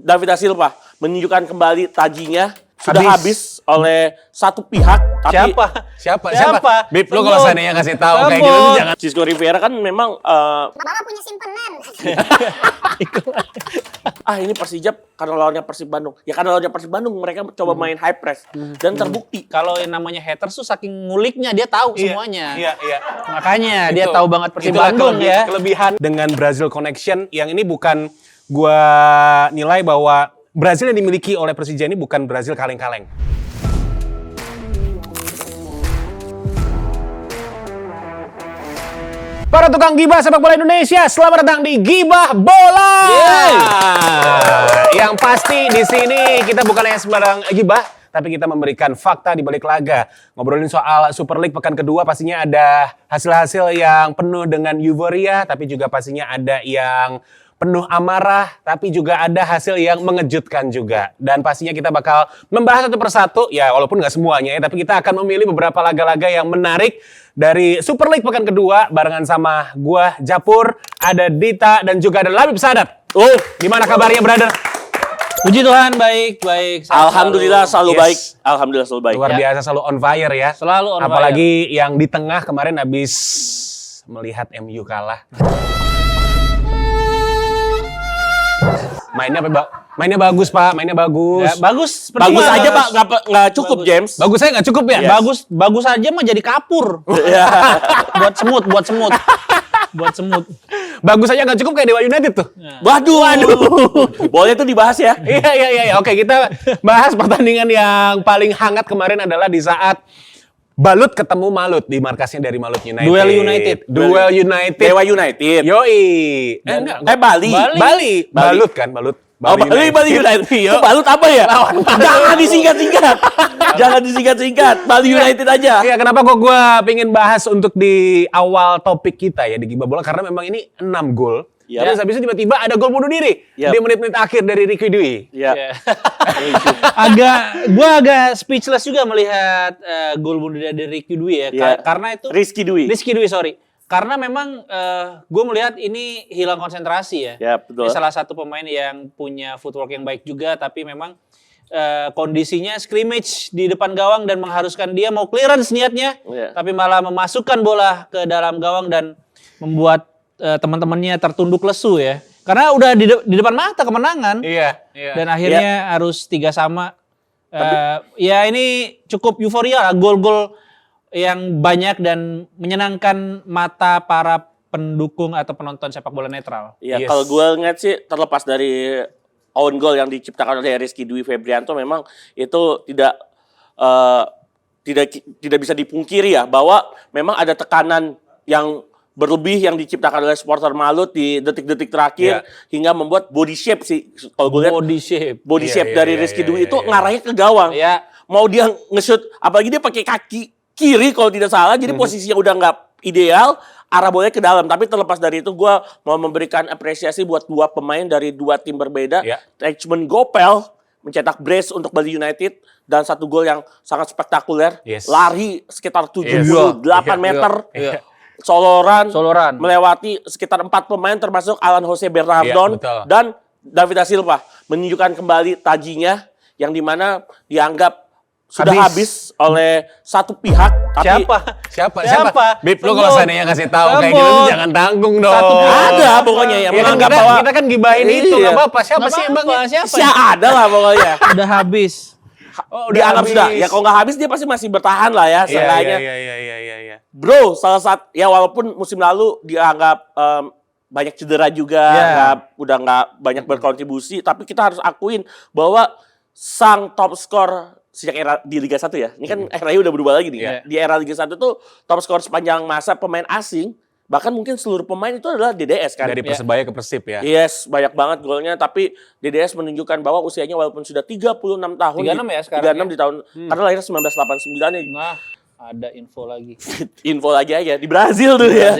David da Silva menunjukkan kembali tajinya sudah habis oleh satu pihak. Tapi Siapa? Bip, lu kalau seandainya kasih tahu kayak gitu tuh jangan. Cisco Rivera kan memang Bapak punya simpenan. ini Persijap karena lawannya Persib Bandung. Ya karena lawannya Persib Bandung mereka coba main high press dan terbukti. Kalau yang namanya haters tuh saking nguliknya dia tahu semuanya. Iya. Makanya dia tahu banget Persib Itulah Bandung ya. Kelebihan dengan Brazil Connection yang ini bukan gua nilai bahwa Brazil yang dimiliki oleh Persija ini bukan Brazil kaleng-kaleng. Para tukang gibah sepak bola Indonesia, selamat datang di Gibah Bola. Yang pasti di sini kita bukan hanya sembarang gibah, tapi kita memberikan fakta di balik laga. Ngobrolin soal Super League pekan kedua pastinya ada hasil-hasil yang penuh dengan euforia, tapi juga pastinya ada yang penuh amarah, tapi juga ada hasil yang mengejutkan juga. Dan pastinya kita bakal membahas satu persatu, ya walaupun nggak semuanya ya, tapi kita akan memilih beberapa laga-laga yang menarik dari Super League pekan kedua, barengan sama gua Japur, ada Dita, dan juga ada Labib Sadat. Gimana kabarnya, brother? Puji Tuhan, baik. Alhamdulillah selalu Yes. baik. Alhamdulillah selalu baik. Luar biasa, selalu on fire ya. Selalu on fire. Apalagi yang di tengah kemarin habis melihat MU kalah. Mainnya bagus, Pak. Mainnya bagus. Ya, bagus. Bagus aja Pak, nggak cukup Bagus. James. Bagus saya nggak cukup ya? Yes. Bagus aja mah jadi kapur. buat semut. Bagus aja nggak cukup kayak Dewa United tuh. Waduh. Boleh tuh dibahas ya. Iya. Oke, kita bahas pertandingan yang paling hangat kemarin adalah di saat Balut ketemu Malut di markasnya dari Malut United. Duel United. Dewa United. Yoi. Bali. Balut kan, Balut. Bali United. Itu Balut apa ya? Jangan disingkat-singkat. Bali United aja. Iya, kenapa kok gue pengen bahas untuk di awal topik kita ya di Gibah Bola, karena memang ini 6 gol. Yep. Terus habis itu tiba-tiba ada gol bunuh diri Yep. di menit-menit akhir dari Ricky Dwi. Iya. Gue agak speechless juga melihat gol bunuh diri dari Ricky Dwi ya. Iya. Karena itu Rizky Dwi, sorry. Karena memang gue melihat ini hilang konsentrasi ya. Ya, betul. Ini salah satu pemain yang punya footwork yang baik juga, tapi memang kondisinya scrimmage di depan gawang dan mengharuskan dia mau clearance niatnya, tapi malah memasukkan bola ke dalam gawang dan membuat teman-temannya tertunduk lesu ya. Karena udah di depan mata kemenangan. Iya. Dan akhirnya harus 3-3. Ya ini cukup euforia lah, gol-gol yang banyak dan menyenangkan mata para pendukung atau penonton sepak bola netral. Iya, Yes. kalau gue ngeliat sih terlepas dari own goal yang diciptakan oleh Rizky Dwi Febrianto, memang itu tidak bisa dipungkiri ya, bahwa memang ada tekanan yang berlebih yang diciptakan oleh supporter Malut di detik-detik terakhir hingga membuat body shape sih, kalau gue lihat body shape dari Rizky Dwi itu ngarahnya ke gawang. Iya. Mau dia nge-shoot, apalagi dia pakai kaki kiri kalau tidak salah, jadi posisinya udah nggak ideal, arah bolanya ke dalam. Tapi terlepas dari itu, gue mau memberikan apresiasi buat dua pemain dari dua tim berbeda. Richmond Gopel mencetak brace untuk Bali United dan satu gol yang sangat spektakuler. Lari sekitar 78 meter. Soloran melewati sekitar 4 pemain termasuk Alan Jose Bernardon dan David da Silva menunjukkan kembali tajinya yang dimana dianggap sudah habis oleh satu pihak. Tapi Siapa? Bip, lu kalau seandainya kasih tahu kayak gitu tuh jangan tanggung dong. ada pokoknya yang menganggap bahwa kita kan gibahin itu nggak apa-apa. Siapa sih emangnya? ada lah pokoknya. Udah habis. Dianggap sudah. Ya kalau nggak habis dia pasti masih bertahan lah ya seenggaknya. Iya. Bro, salah satu ya walaupun musim lalu dianggap banyak cedera juga, udah nggak banyak berkontribusi, tapi kita harus akuin bahwa sang top skor sejak era di Liga 1 ya. Ini kan era-nya udah berubah lagi nih. Di era Liga 1 tuh top skor sepanjang masa pemain asing, bahkan mungkin seluruh pemain itu adalah DDS kan. Dari Persebaya ke Persib ya. Yes, banyak banget golnya, tapi DDS menunjukkan bahwa usianya walaupun sudah 36 tahun. 36 ya sekarang. 36 di tahun, karena lahir 1989 ya. Nah, ada info lagi. Info lagi aja, di Brazil tuh ya.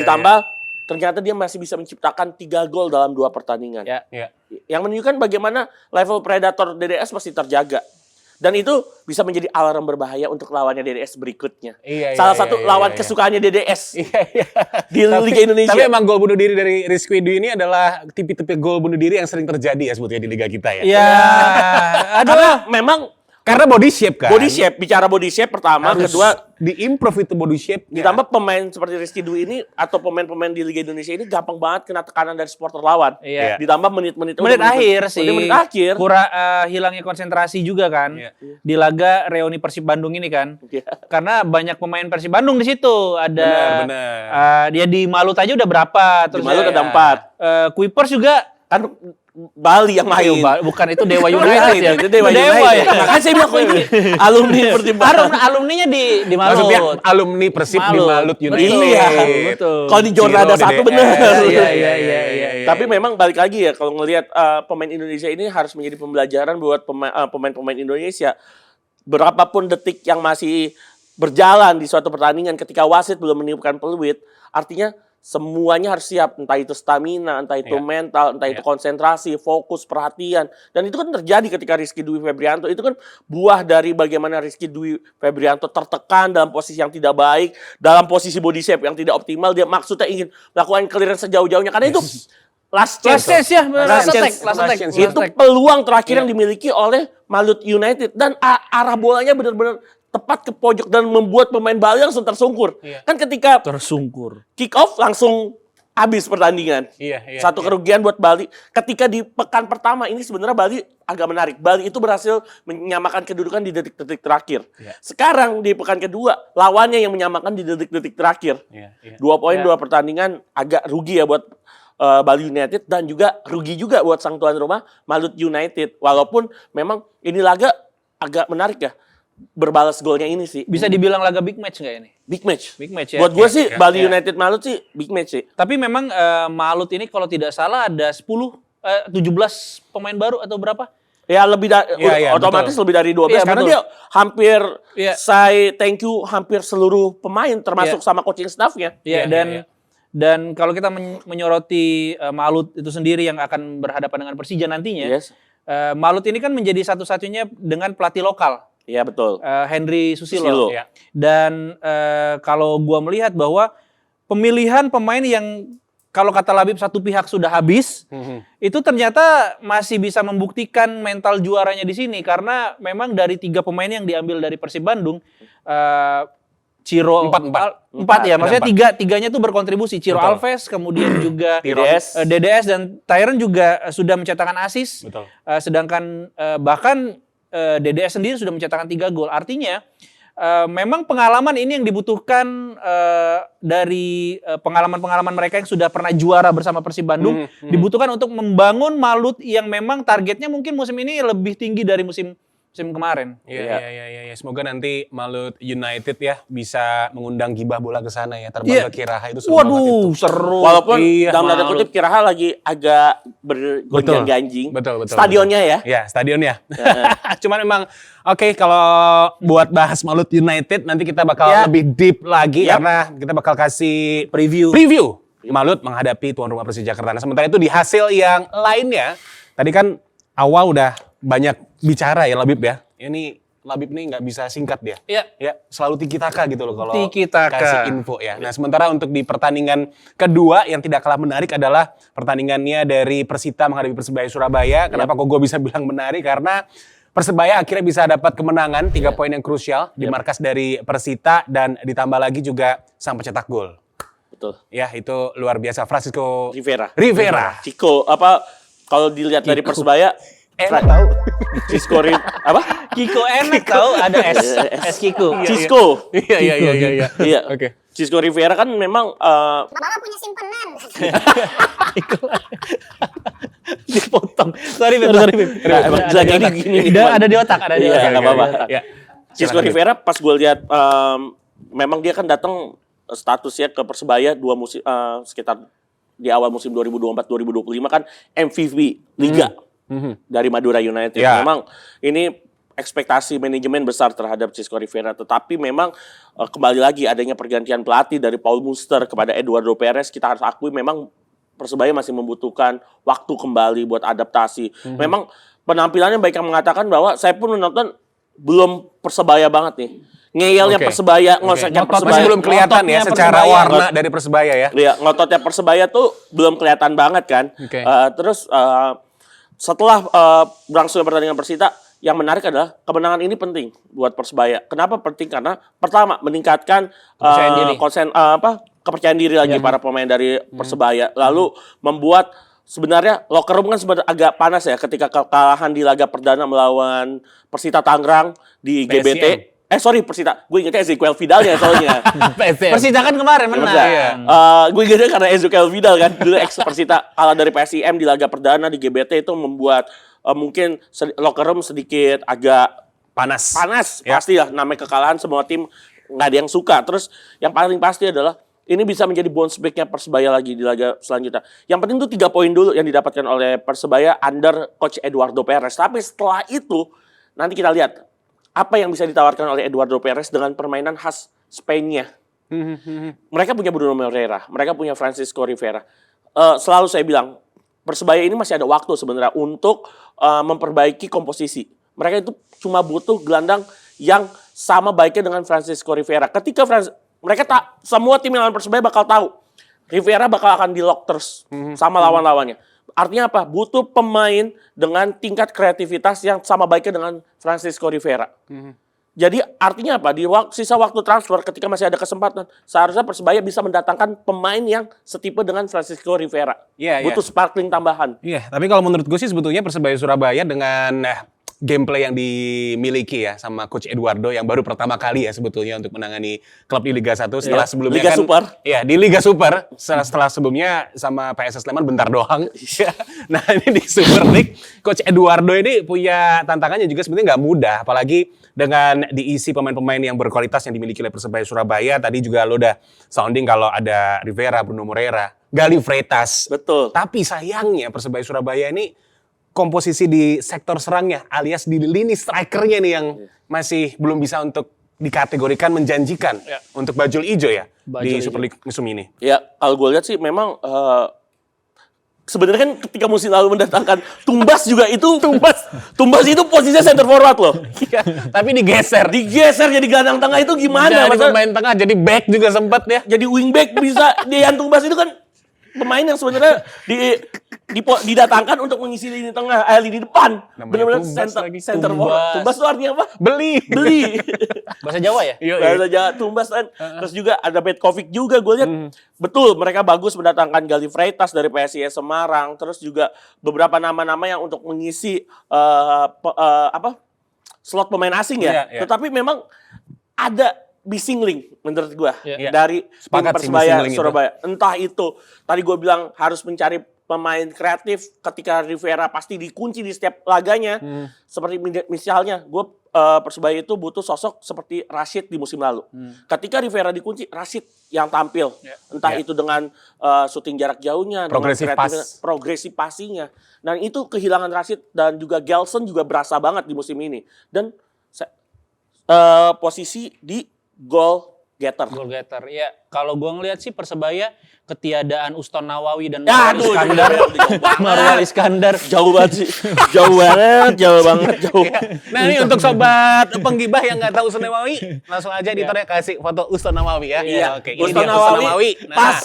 Ditambah ternyata dia masih bisa menciptakan 3 gol dalam 2 pertandingan. Yang menunjukkan bagaimana level predator DDS masih terjaga. Dan itu bisa menjadi alarm berbahaya untuk lawannya DDS berikutnya. Iya, Salah iya, satu iya, lawan iya. kesukaannya DDS Iya. di Liga Indonesia. Tapi emang gol bunuh diri dari Rizky Dwi ini adalah tipe-tipe gol bunuh diri yang sering terjadi ya sebetulnya di liga kita ya. Ya, Karena memang Karena body shape kan. body shape, bicara body shape pertama, Harus kedua di-improve itu body shape. ditambah pemain seperti Rizky Dwi ini atau pemain-pemain di Liga Indonesia ini gampang banget kena tekanan dari supporter lawan. Iya. Ditambah menit-menit menit akhir sih. Menit akhir. Hilangnya konsentrasi juga kan. Iya. Di laga reuni Persib Bandung ini kan. Iya. Karena banyak pemain Persib Bandung di situ. Ada Benar. dia di Malut aja udah berapa? Di Malut ada 4. Kuipers juga Kan Bali yang main. bukan itu Dewa United ya. Itu Dewa ya. United. Makanya saya bilang kok ini alumni pertimbangan. Alumninya di Malut. Maksudnya alumni Persib di Malut United. Iya, betul. Kalau di Jordan ada Ciro, satu DDS. benar. Iya. Tapi memang balik lagi ya kalau ngelihat pemain Indonesia ini harus menjadi pembelajaran buat pemain-pemain Indonesia. Berapapun detik yang masih berjalan di suatu pertandingan ketika wasit belum meniupkan peluit, artinya semuanya harus siap, entah itu stamina, entah itu mental, entah itu konsentrasi, fokus, perhatian. Dan itu kan terjadi ketika Rizky Dwi Febrianto. Itu kan buah dari bagaimana Rizky Dwi Febrianto tertekan dalam posisi yang tidak baik, dalam posisi body shape yang tidak optimal. Dia maksudnya ingin melakukan clearance sejauh-jauhnya. Karena itu last chance ya, benar. Last chance. Last attack. Itu peluang terakhir yang dimiliki oleh Malut United. Dan arah bolanya benar-benar tepat ke pojok dan membuat pemain Bali langsung tersungkur. Kan ketika Tersungkur. kick off langsung habis pertandingan. Iya. Satu kerugian buat Bali. Ketika di pekan pertama ini sebenarnya Bali agak menarik. Bali itu berhasil menyamakan kedudukan di detik-detik terakhir. Sekarang di pekan kedua lawannya yang menyamakan di detik-detik terakhir. 2 poin 2 pertandingan agak rugi ya buat Bali United dan juga rugi juga buat sang tuan rumah Malut United. Walaupun memang ini laga agak menarik ya. Berbalas golnya ini sih. Bisa dibilang laga big match nggak ini? Big match. Big match ya. Buat gue sih Bali United Malut sih big match sih. Tapi memang Malut ini kalau tidak salah ada 17 pemain baru atau berapa? Ya lebih dari otomatis lebih dari 12 Iya, karena betul. dia hampir Iya. say thank you hampir seluruh pemain termasuk sama coaching staffnya. Iya, dan kalau kita menyoroti Malut itu sendiri yang akan berhadapan dengan Persija nantinya, Yes. Malut ini kan menjadi satu-satunya dengan pelatih lokal. Iya betul. Henry Susilo. Susilo. Iya. Dan kalau gua melihat bahwa pemilihan pemain yang kalau kata Labib satu pihak sudah habis, itu ternyata masih bisa membuktikan mental juaranya di sini karena memang dari 3 pemain yang diambil dari Persib Bandung, Ciro empat ya, maksudnya tiganya tuh berkontribusi. Ciro Alves, kemudian juga DDS dan Tyron juga sudah mencetakkan assist. Betul. Sedangkan bahkan DDS sendiri sudah mencetakkan 3 gol. Artinya memang pengalaman ini yang dibutuhkan dari pengalaman-pengalaman mereka yang sudah pernah juara bersama Persib Bandung dibutuhkan untuk membangun Malut yang memang targetnya mungkin musim ini lebih tinggi dari musim kemarin. Iya. Semoga nanti Malut United ya bisa mengundang Gibah bola ke sana ya. Terbang ke Kiraha itu seru banget itu. Seru. Walaupun dalam tanda kutip Kiraha lagi agak bergonjang-ganjing. Betul. Stadionnya ya. Ya, stadionnya. Cuman memang oke, kalau buat bahas Malut United nanti kita bakal lebih deep lagi karena kita bakal kasih preview Malut menghadapi tuan rumah Persija Jakarta. Nah, sementara itu di hasil yang lainnya, tadi kan awal udah banyak bicara ya Labib ya. Ini Labib nih nggak bisa singkat dia. Iya. Ya, selalu tiki-taka gitu loh kalau Tiki-taka. kasih info ya. Nah, sementara untuk di pertandingan kedua yang tidak kalah menarik adalah pertandingannya dari Persita menghadapi Persebaya Surabaya. Kenapa kok gue bisa bilang menarik? Karena Persebaya akhirnya bisa dapat kemenangan 3 poin yang krusial di markas dari Persita dan ditambah lagi juga sang pencetak gol. Betul. Ya, itu luar biasa Francisco Rivera. Chico. Kalau dilihat dari Persebaya Enak tahu. Kiko enak tahu ada S Kiko. Cisco. Iya. Oke. Cisco Rivera kan memang Bapak punya simpenan. Dipotong. Sorry Bib. Jadi gini. Ada di otak. Iya, nggak apa-apa. Ya. Cisco Rivera pas gue lihat memang dia kan datang statusnya ke Persebaya sekitar di awal musim 2024-2025 kan MVP Liga dari Madura United. Memang ini ekspektasi manajemen besar terhadap Cisco Rivera, tetapi memang kembali lagi adanya pergantian pelatih dari Paul Muster kepada Eduardo Perez, kita harus akui memang Persebaya masih membutuhkan waktu kembali buat adaptasi. Memang penampilannya baik yang mengatakan bahwa saya pun menonton belum Persebaya banget nih. Ngeyelnya Oke. Persebaya, Oke. ngototnya Masih Persebaya. belum kelihatan ya Ngototnya secara Persebaya. warna dari Persebaya ya. Iya, ngototnya Persebaya tuh belum kelihatan banget kan. Oke. Terus setelah berlangsungnya pertandingan Persita, yang menarik adalah kemenangan ini penting buat Persebaya. Kenapa penting? Karena pertama meningkatkan Kepercayaan diri. kepercayaan diri lagi para pemain dari Persebaya. Lalu membuat sebenarnya locker room kan sebenarnya agak panas ya ketika kekalahan di laga perdana melawan Persita Tangerang di GBT. Persita. Gue ingetnya Ezequiel Vidalnya soalnya. Persita kan kemarin menang. Iya. Gue ingetnya karena Ezequiel Vidal kan. Dulu ex Persita kalah dari PSIM di laga perdana di GBT itu membuat mungkin locker room sedikit agak Panas. Ya. Pasti lah namanya kekalahan semua tim nggak ada yang suka. Terus yang paling pasti adalah ini bisa menjadi bounce back-nya Persebaya lagi di laga selanjutnya. Yang penting tuh 3 poin dulu yang didapatkan oleh Persebaya under Coach Eduardo Perez. Tapi setelah itu nanti kita lihat apa yang bisa ditawarkan oleh Eduardo Perez dengan permainan khas Spain-nya. Mereka punya Bruno Moreira, mereka punya Francisco Rivera. Selalu saya bilang, Persebaya ini masih ada waktu sebenarnya untuk memperbaiki komposisi. Mereka itu cuma butuh gelandang yang sama baiknya dengan Francisco Rivera. Ketika semua tim yang lawan Persebaya bakal tahu Rivera bakal akan di-lock terus sama lawan-lawannya. Artinya apa? Butuh pemain dengan tingkat kreativitas yang sama baiknya dengan Francisco Rivera. Jadi artinya apa? Di sisa waktu transfer ketika masih ada kesempatan, seharusnya Persebaya bisa mendatangkan pemain yang setipe dengan Francisco Rivera. Iya, iya. Butuh sparkling tambahan. Iya, tapi kalau menurut gue sih sebetulnya Persebaya Surabaya dengan gameplay yang dimiliki ya sama Coach Eduardo yang baru pertama kali ya sebetulnya untuk menangani klub di Liga 1 setelah sebelumnya Liga kan Super. Iya, di Liga Super setelah sebelumnya sama PSS Sleman bentar doang. Nah, ini di Super League Coach Eduardo ini punya tantangannya juga sebenarnya nggak mudah, apalagi dengan diisi pemain-pemain yang berkualitas yang dimiliki oleh Persebaya Surabaya. Tadi juga lo udah sounding kalau ada Rivera, Bruno Moreira, Gali Freitas. Betul. Tapi sayangnya Persebaya Surabaya ini komposisi di sektor serangnya alias di lini strikernya nih yang masih belum bisa untuk dikategorikan menjanjikan untuk bajul ijo ya di Super League musim ini. Ya, kalau gue lihat sih memang sebenarnya kan ketika musim lalu mendatangkan Tumbas juga itu Tumbas itu posisinya center forward loh. Tapi digeser. Digeser jadi gelandang tengah itu gimana? Jadi Maksudnya pemain tengah jadi back juga sempat ya. jadi wingback bisa. Dejan Tumbas itu kan pemain yang sebenarnya didatangkan untuk mengisi lini tengah, lini depan. Namanya Benar-benar Tumbas lagi. center forward. Tumbas itu artinya apa? Beli. Bahasa Jawa ya? Bahasa Jawa Tumbas kan. Terus juga ada Petkovic juga gue lihat. Betul, mereka bagus mendatangkan Gali Freitas dari PSIS Semarang. Terus juga beberapa nama-nama yang untuk mengisi slot pemain asing ya. Iya. Tetapi memang ada missing link menurut gue dari tim Sepakat sih, Persebaya missing link Surabaya. Entah itu tadi gue bilang harus mencari pemain kreatif ketika Rivera pasti dikunci di setiap laganya. Seperti misalnya gue Persebaya itu butuh sosok seperti Rashid di musim lalu. Ketika Rivera dikunci, Rashid yang tampil. Entah itu dengan syuting jarak jauhnya, progresif passingnya. Dan itu kehilangan Rashid dan juga Gelson juga berasa banget di musim ini. Dan posisi di goal getter. Ya, kalau gua ngelihat sih Persebaya ketiadaan Uston Nawawi dan Marwal Iskandar. Jauh banget sih. Jauh banget. Nah, ini untuk sobat penggibah yang nggak tahu Uston Nawawi, langsung aja editornya kasih foto Uston Nawawi ya. Iya, Oke, ini Uston dia Uston Nawawi. Nawawi. Nah, Pas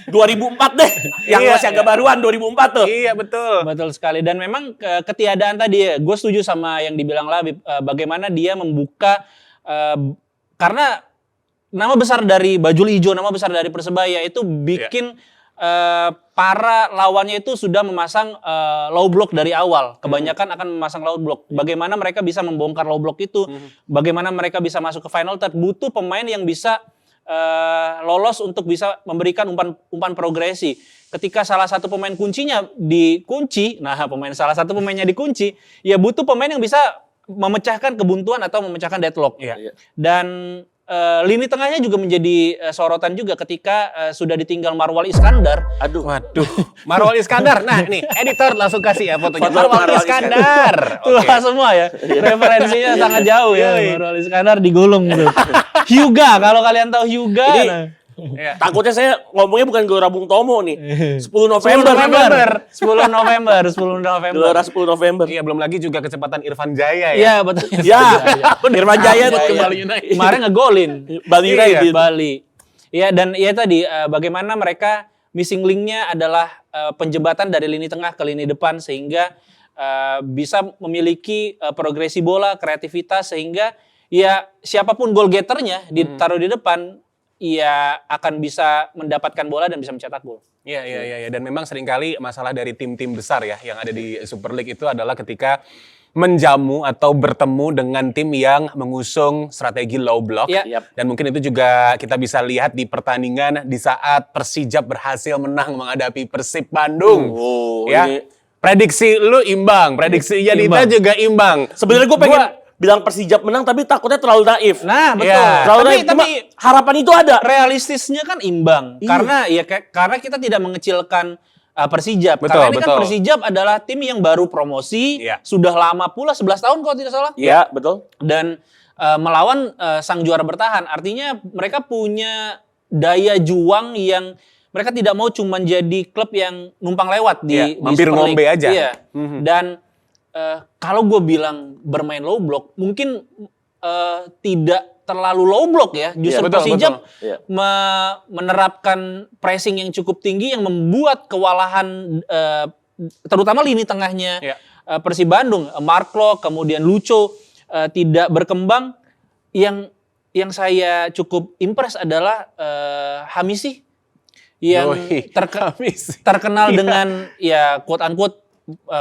2004 deh. Yang Iya. masih agak baruan 2004 tuh. Iya, betul. Betul sekali. Dan memang ketiadaan tadi ya, gue setuju sama yang dibilang Labib. Bagaimana dia membuka, karena nama besar dari Bajul Ijo, nama besar dari Persebaya itu bikin para lawannya itu sudah memasang low block dari awal. Kebanyakan akan memasang low block. Bagaimana mereka bisa membongkar low block itu? Bagaimana mereka bisa masuk ke final third? Butuh pemain yang bisa lolos untuk bisa memberikan umpan progresi. Ketika salah satu pemain kuncinya dikunci, salah satu pemainnya dikunci, ya butuh pemain yang bisa memecahkan kebuntuan atau memecahkan deadlock. Iya. Dan lini tengahnya juga menjadi sorotan juga ketika sudah ditinggal Marwal Iskandar. Waduh. Marwal Iskandar. Nah, nih editor langsung kasih ya fotonya. Foto Marwal Iskandar. Tua semua ya. Referensinya sangat jauh ya. Marwal Iskandar digulung tuh. Hyuga, kalau kalian tahu Hyuga. Ini Iya. Takutnya saya ngomongnya bukan Gelora Bung Tomo nih. 10 November. 10 November. Gelora 10 November. Iya, belum lagi juga kecepatan Irfan Jaya ya. Iya, betul. Ya, Irfan Jaya tuh Jaya. kembali United. Kemarin ngegolin. Bali Iya, United. Bali. Iya, dan ya tadi bagaimana mereka missing link-nya adalah penjembatan dari lini tengah ke lini depan sehingga bisa memiliki progresi bola, kreativitas sehingga ya siapapun goal getternya ditaruh di depan ia akan bisa mendapatkan bola dan bisa mencetak gol. Iya. Dan memang seringkali masalah dari tim-tim besar ya yang ada di Super League itu adalah ketika menjamu atau bertemu dengan tim yang mengusung strategi low block. Iya. Yap. Dan mungkin itu juga kita bisa lihat di pertandingan di saat Persijap berhasil menang menghadapi Persib Bandung. Oh, ya. ini Prediksi lu imbang, prediksi Yanita juga imbang. sebenarnya gue pengen bilang Persijap menang tapi takutnya terlalu naif. Nah, betul. Iya. Terlalu naif. Cuma harapan itu ada. Realistisnya kan imbang. Iya. Karena kita tidak mengecilkan Persijap. Betul, Karena ini kan betul. Persijap adalah tim yang baru promosi, Iya. sudah lama pula 11 tahun kalau tidak salah. Iya, betul. Dan melawan sang juara bertahan. Artinya mereka punya daya juang yang mereka tidak mau cuma jadi klub yang numpang lewat Iya, di mampir Super League. ngombe aja. Iya. Dan kalau gue bilang bermain low block, mungkin tidak terlalu low block ya. Justru betul, Persijap betul. Iya. menerapkan pressing yang cukup tinggi yang membuat kewalahan terutama lini tengahnya Iya. Persib Bandung, Mark Klok, kemudian Lucho tidak berkembang. Yang saya cukup impress adalah Hamisi yang Yoi, Hamisi. terkenal Iya. dengan ya quote unquote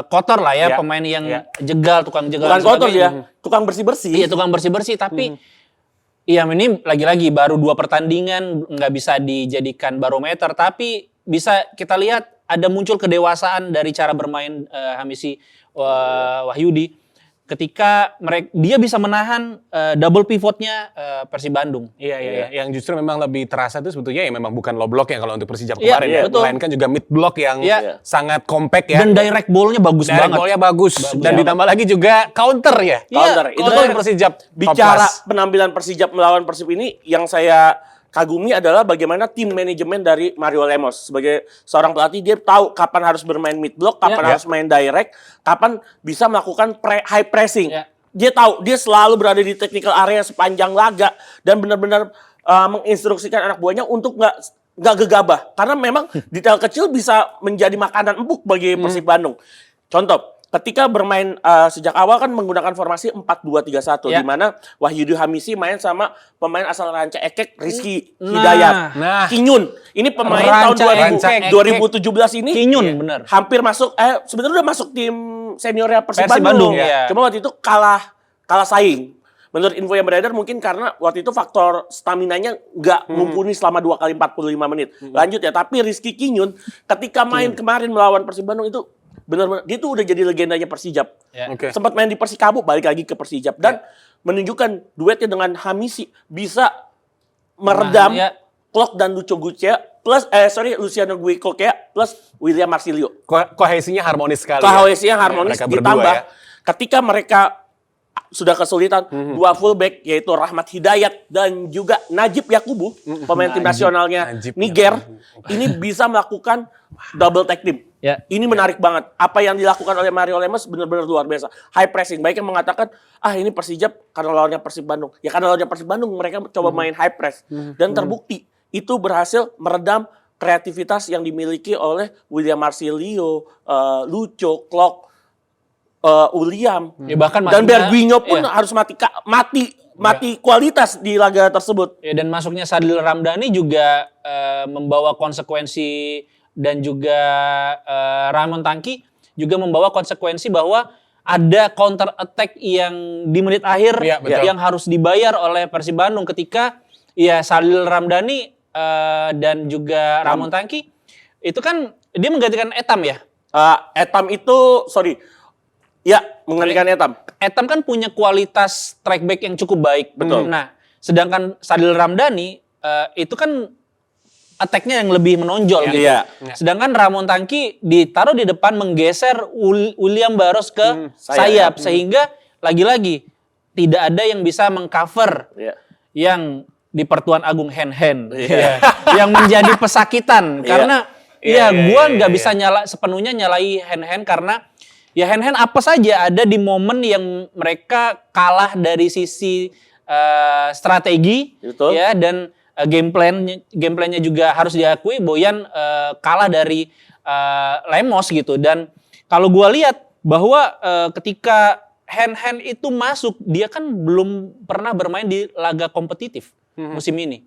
kotor lah ya, Iya. pemain yang Iya. jegal, tukang jegal. Bukan dan kotor sebagainya. ya, tukang bersih-bersih. Iya, tukang bersih-bersih, tapi ya ini lagi-lagi baru 2 pertandingan, nggak bisa dijadikan barometer, tapi bisa kita lihat ada muncul kedewasaan dari cara bermain Hamisi Wahyudi ketika dia bisa menahan double pivotnya Persib Bandung. Iya. Yang justru memang lebih terasa itu sebetulnya ya memang bukan low block ya kalau untuk Persijap Iya, kemarin iya, ya. betul. Melainkan juga mid block yang Iya. sangat compact ya. Dan direct ball-nya bagus Direct banget. ball-nya bagus. Dan ditambah lagi juga counter ya. Counter. Iya, Itu Counter kan Persijap top bicara class. penampilan Persijap melawan Persib ini yang saya kagumi adalah bagaimana tim manajemen dari Mario Lemos. Sebagai seorang pelatih, dia tahu kapan harus bermain mid block, kapan Ya. harus main direct, kapan bisa melakukan high pressing. Ya. Dia tahu, dia selalu berada di technical area sepanjang laga dan benar-benar menginstruksikan anak buahnya untuk nggak gegabah. Karena memang detail kecil bisa menjadi makanan empuk bagi Persib Bandung. Contoh, ketika bermain sejak awal kan menggunakan formasi 4-2-3-1 Ya. di mana Wahyudi Hamisi main sama pemain asal Ranca Ekek Rizky Nah. Hidayat. Nah. Kinyun. Ini pemain Ranca tahun Ekek. 2017 ini Kinyun, bener. hampir masuk sebenarnya udah masuk tim seniornya Persib Persib Bandung. Bandung, ya. Cuma waktu itu kalah saing. Menurut info yang beredar mungkin karena waktu itu faktor staminanya nggak mumpuni selama 2 kali 45 menit. Lanjut ya, tapi Rizky Kinyun ketika main kemarin melawan Persib Bandung itu benar-benar dia tuh udah jadi legendanya Persijap. Ya. Oke. Sempat main di Persikabo, balik lagi ke Persijap dan menunjukkan duetnya dengan Hamisi bisa meredam ya. Klok dan Lucho Gucea plus Luciano Guicocea plus William Marsilio. Kohesinya harmonis sekali. Kohesinya harmonis Mereka berdua ditambah ya. ketika mereka sudah kesulitan dua fullback yaitu Rahmat Hidayat dan juga Najib Yakubu pemain tim nasionalnya Najib Niger ini bisa melakukan double tag team. Ya. Ini menarik banget. Apa yang dilakukan oleh Mario Lemos benar-benar luar biasa. High pressing. Baik yang mengatakan ini Persijap karena lawannya Persib Bandung. Ya karena lawannya Persib Bandung mereka coba main high press dan terbukti itu berhasil meredam kreativitas yang dimiliki oleh William Marsilio, Lucho, Klok, William Ya, bahkan dan masuknya- Berguinho pun iya. harus mati kualitas di laga tersebut. Ya, dan masuknya Sadil Ramdhani juga membawa konsekuensi dan juga Ramon Tangki juga membawa konsekuensi bahwa ada counter attack yang di menit akhir Ya, betul. yang harus dibayar oleh Persib Bandung ketika ya Sadil Ramdhani dan juga Ramon Tangki itu kan dia menggantikan Etam ya. Etam itu menggantikan Etam. Etam kan punya kualitas track back yang cukup baik. Betul. Nah, sedangkan Sadil Ramdhani itu kan attack-nya yang lebih menonjol gitu. Iya. Sedangkan Ramon Tangki ditaruh di depan menggeser William Barros ke sayap. sayap sehingga lagi-lagi tidak ada yang bisa mengcover Iya. yang di Pertuan Agung hand-hand yang menjadi pesakitan karena gua nggak bisa sepenuhnya nyalai hand-hand karena ya hand-hand apa saja ada di momen yang mereka kalah dari sisi strategi. Betul. Ya dan gameplannya juga harus diakui Boyan kalah dari Lemos gitu. Dan kalau gua lihat bahwa ketika hand-hand itu masuk, dia kan belum pernah bermain di laga kompetitif musim ini.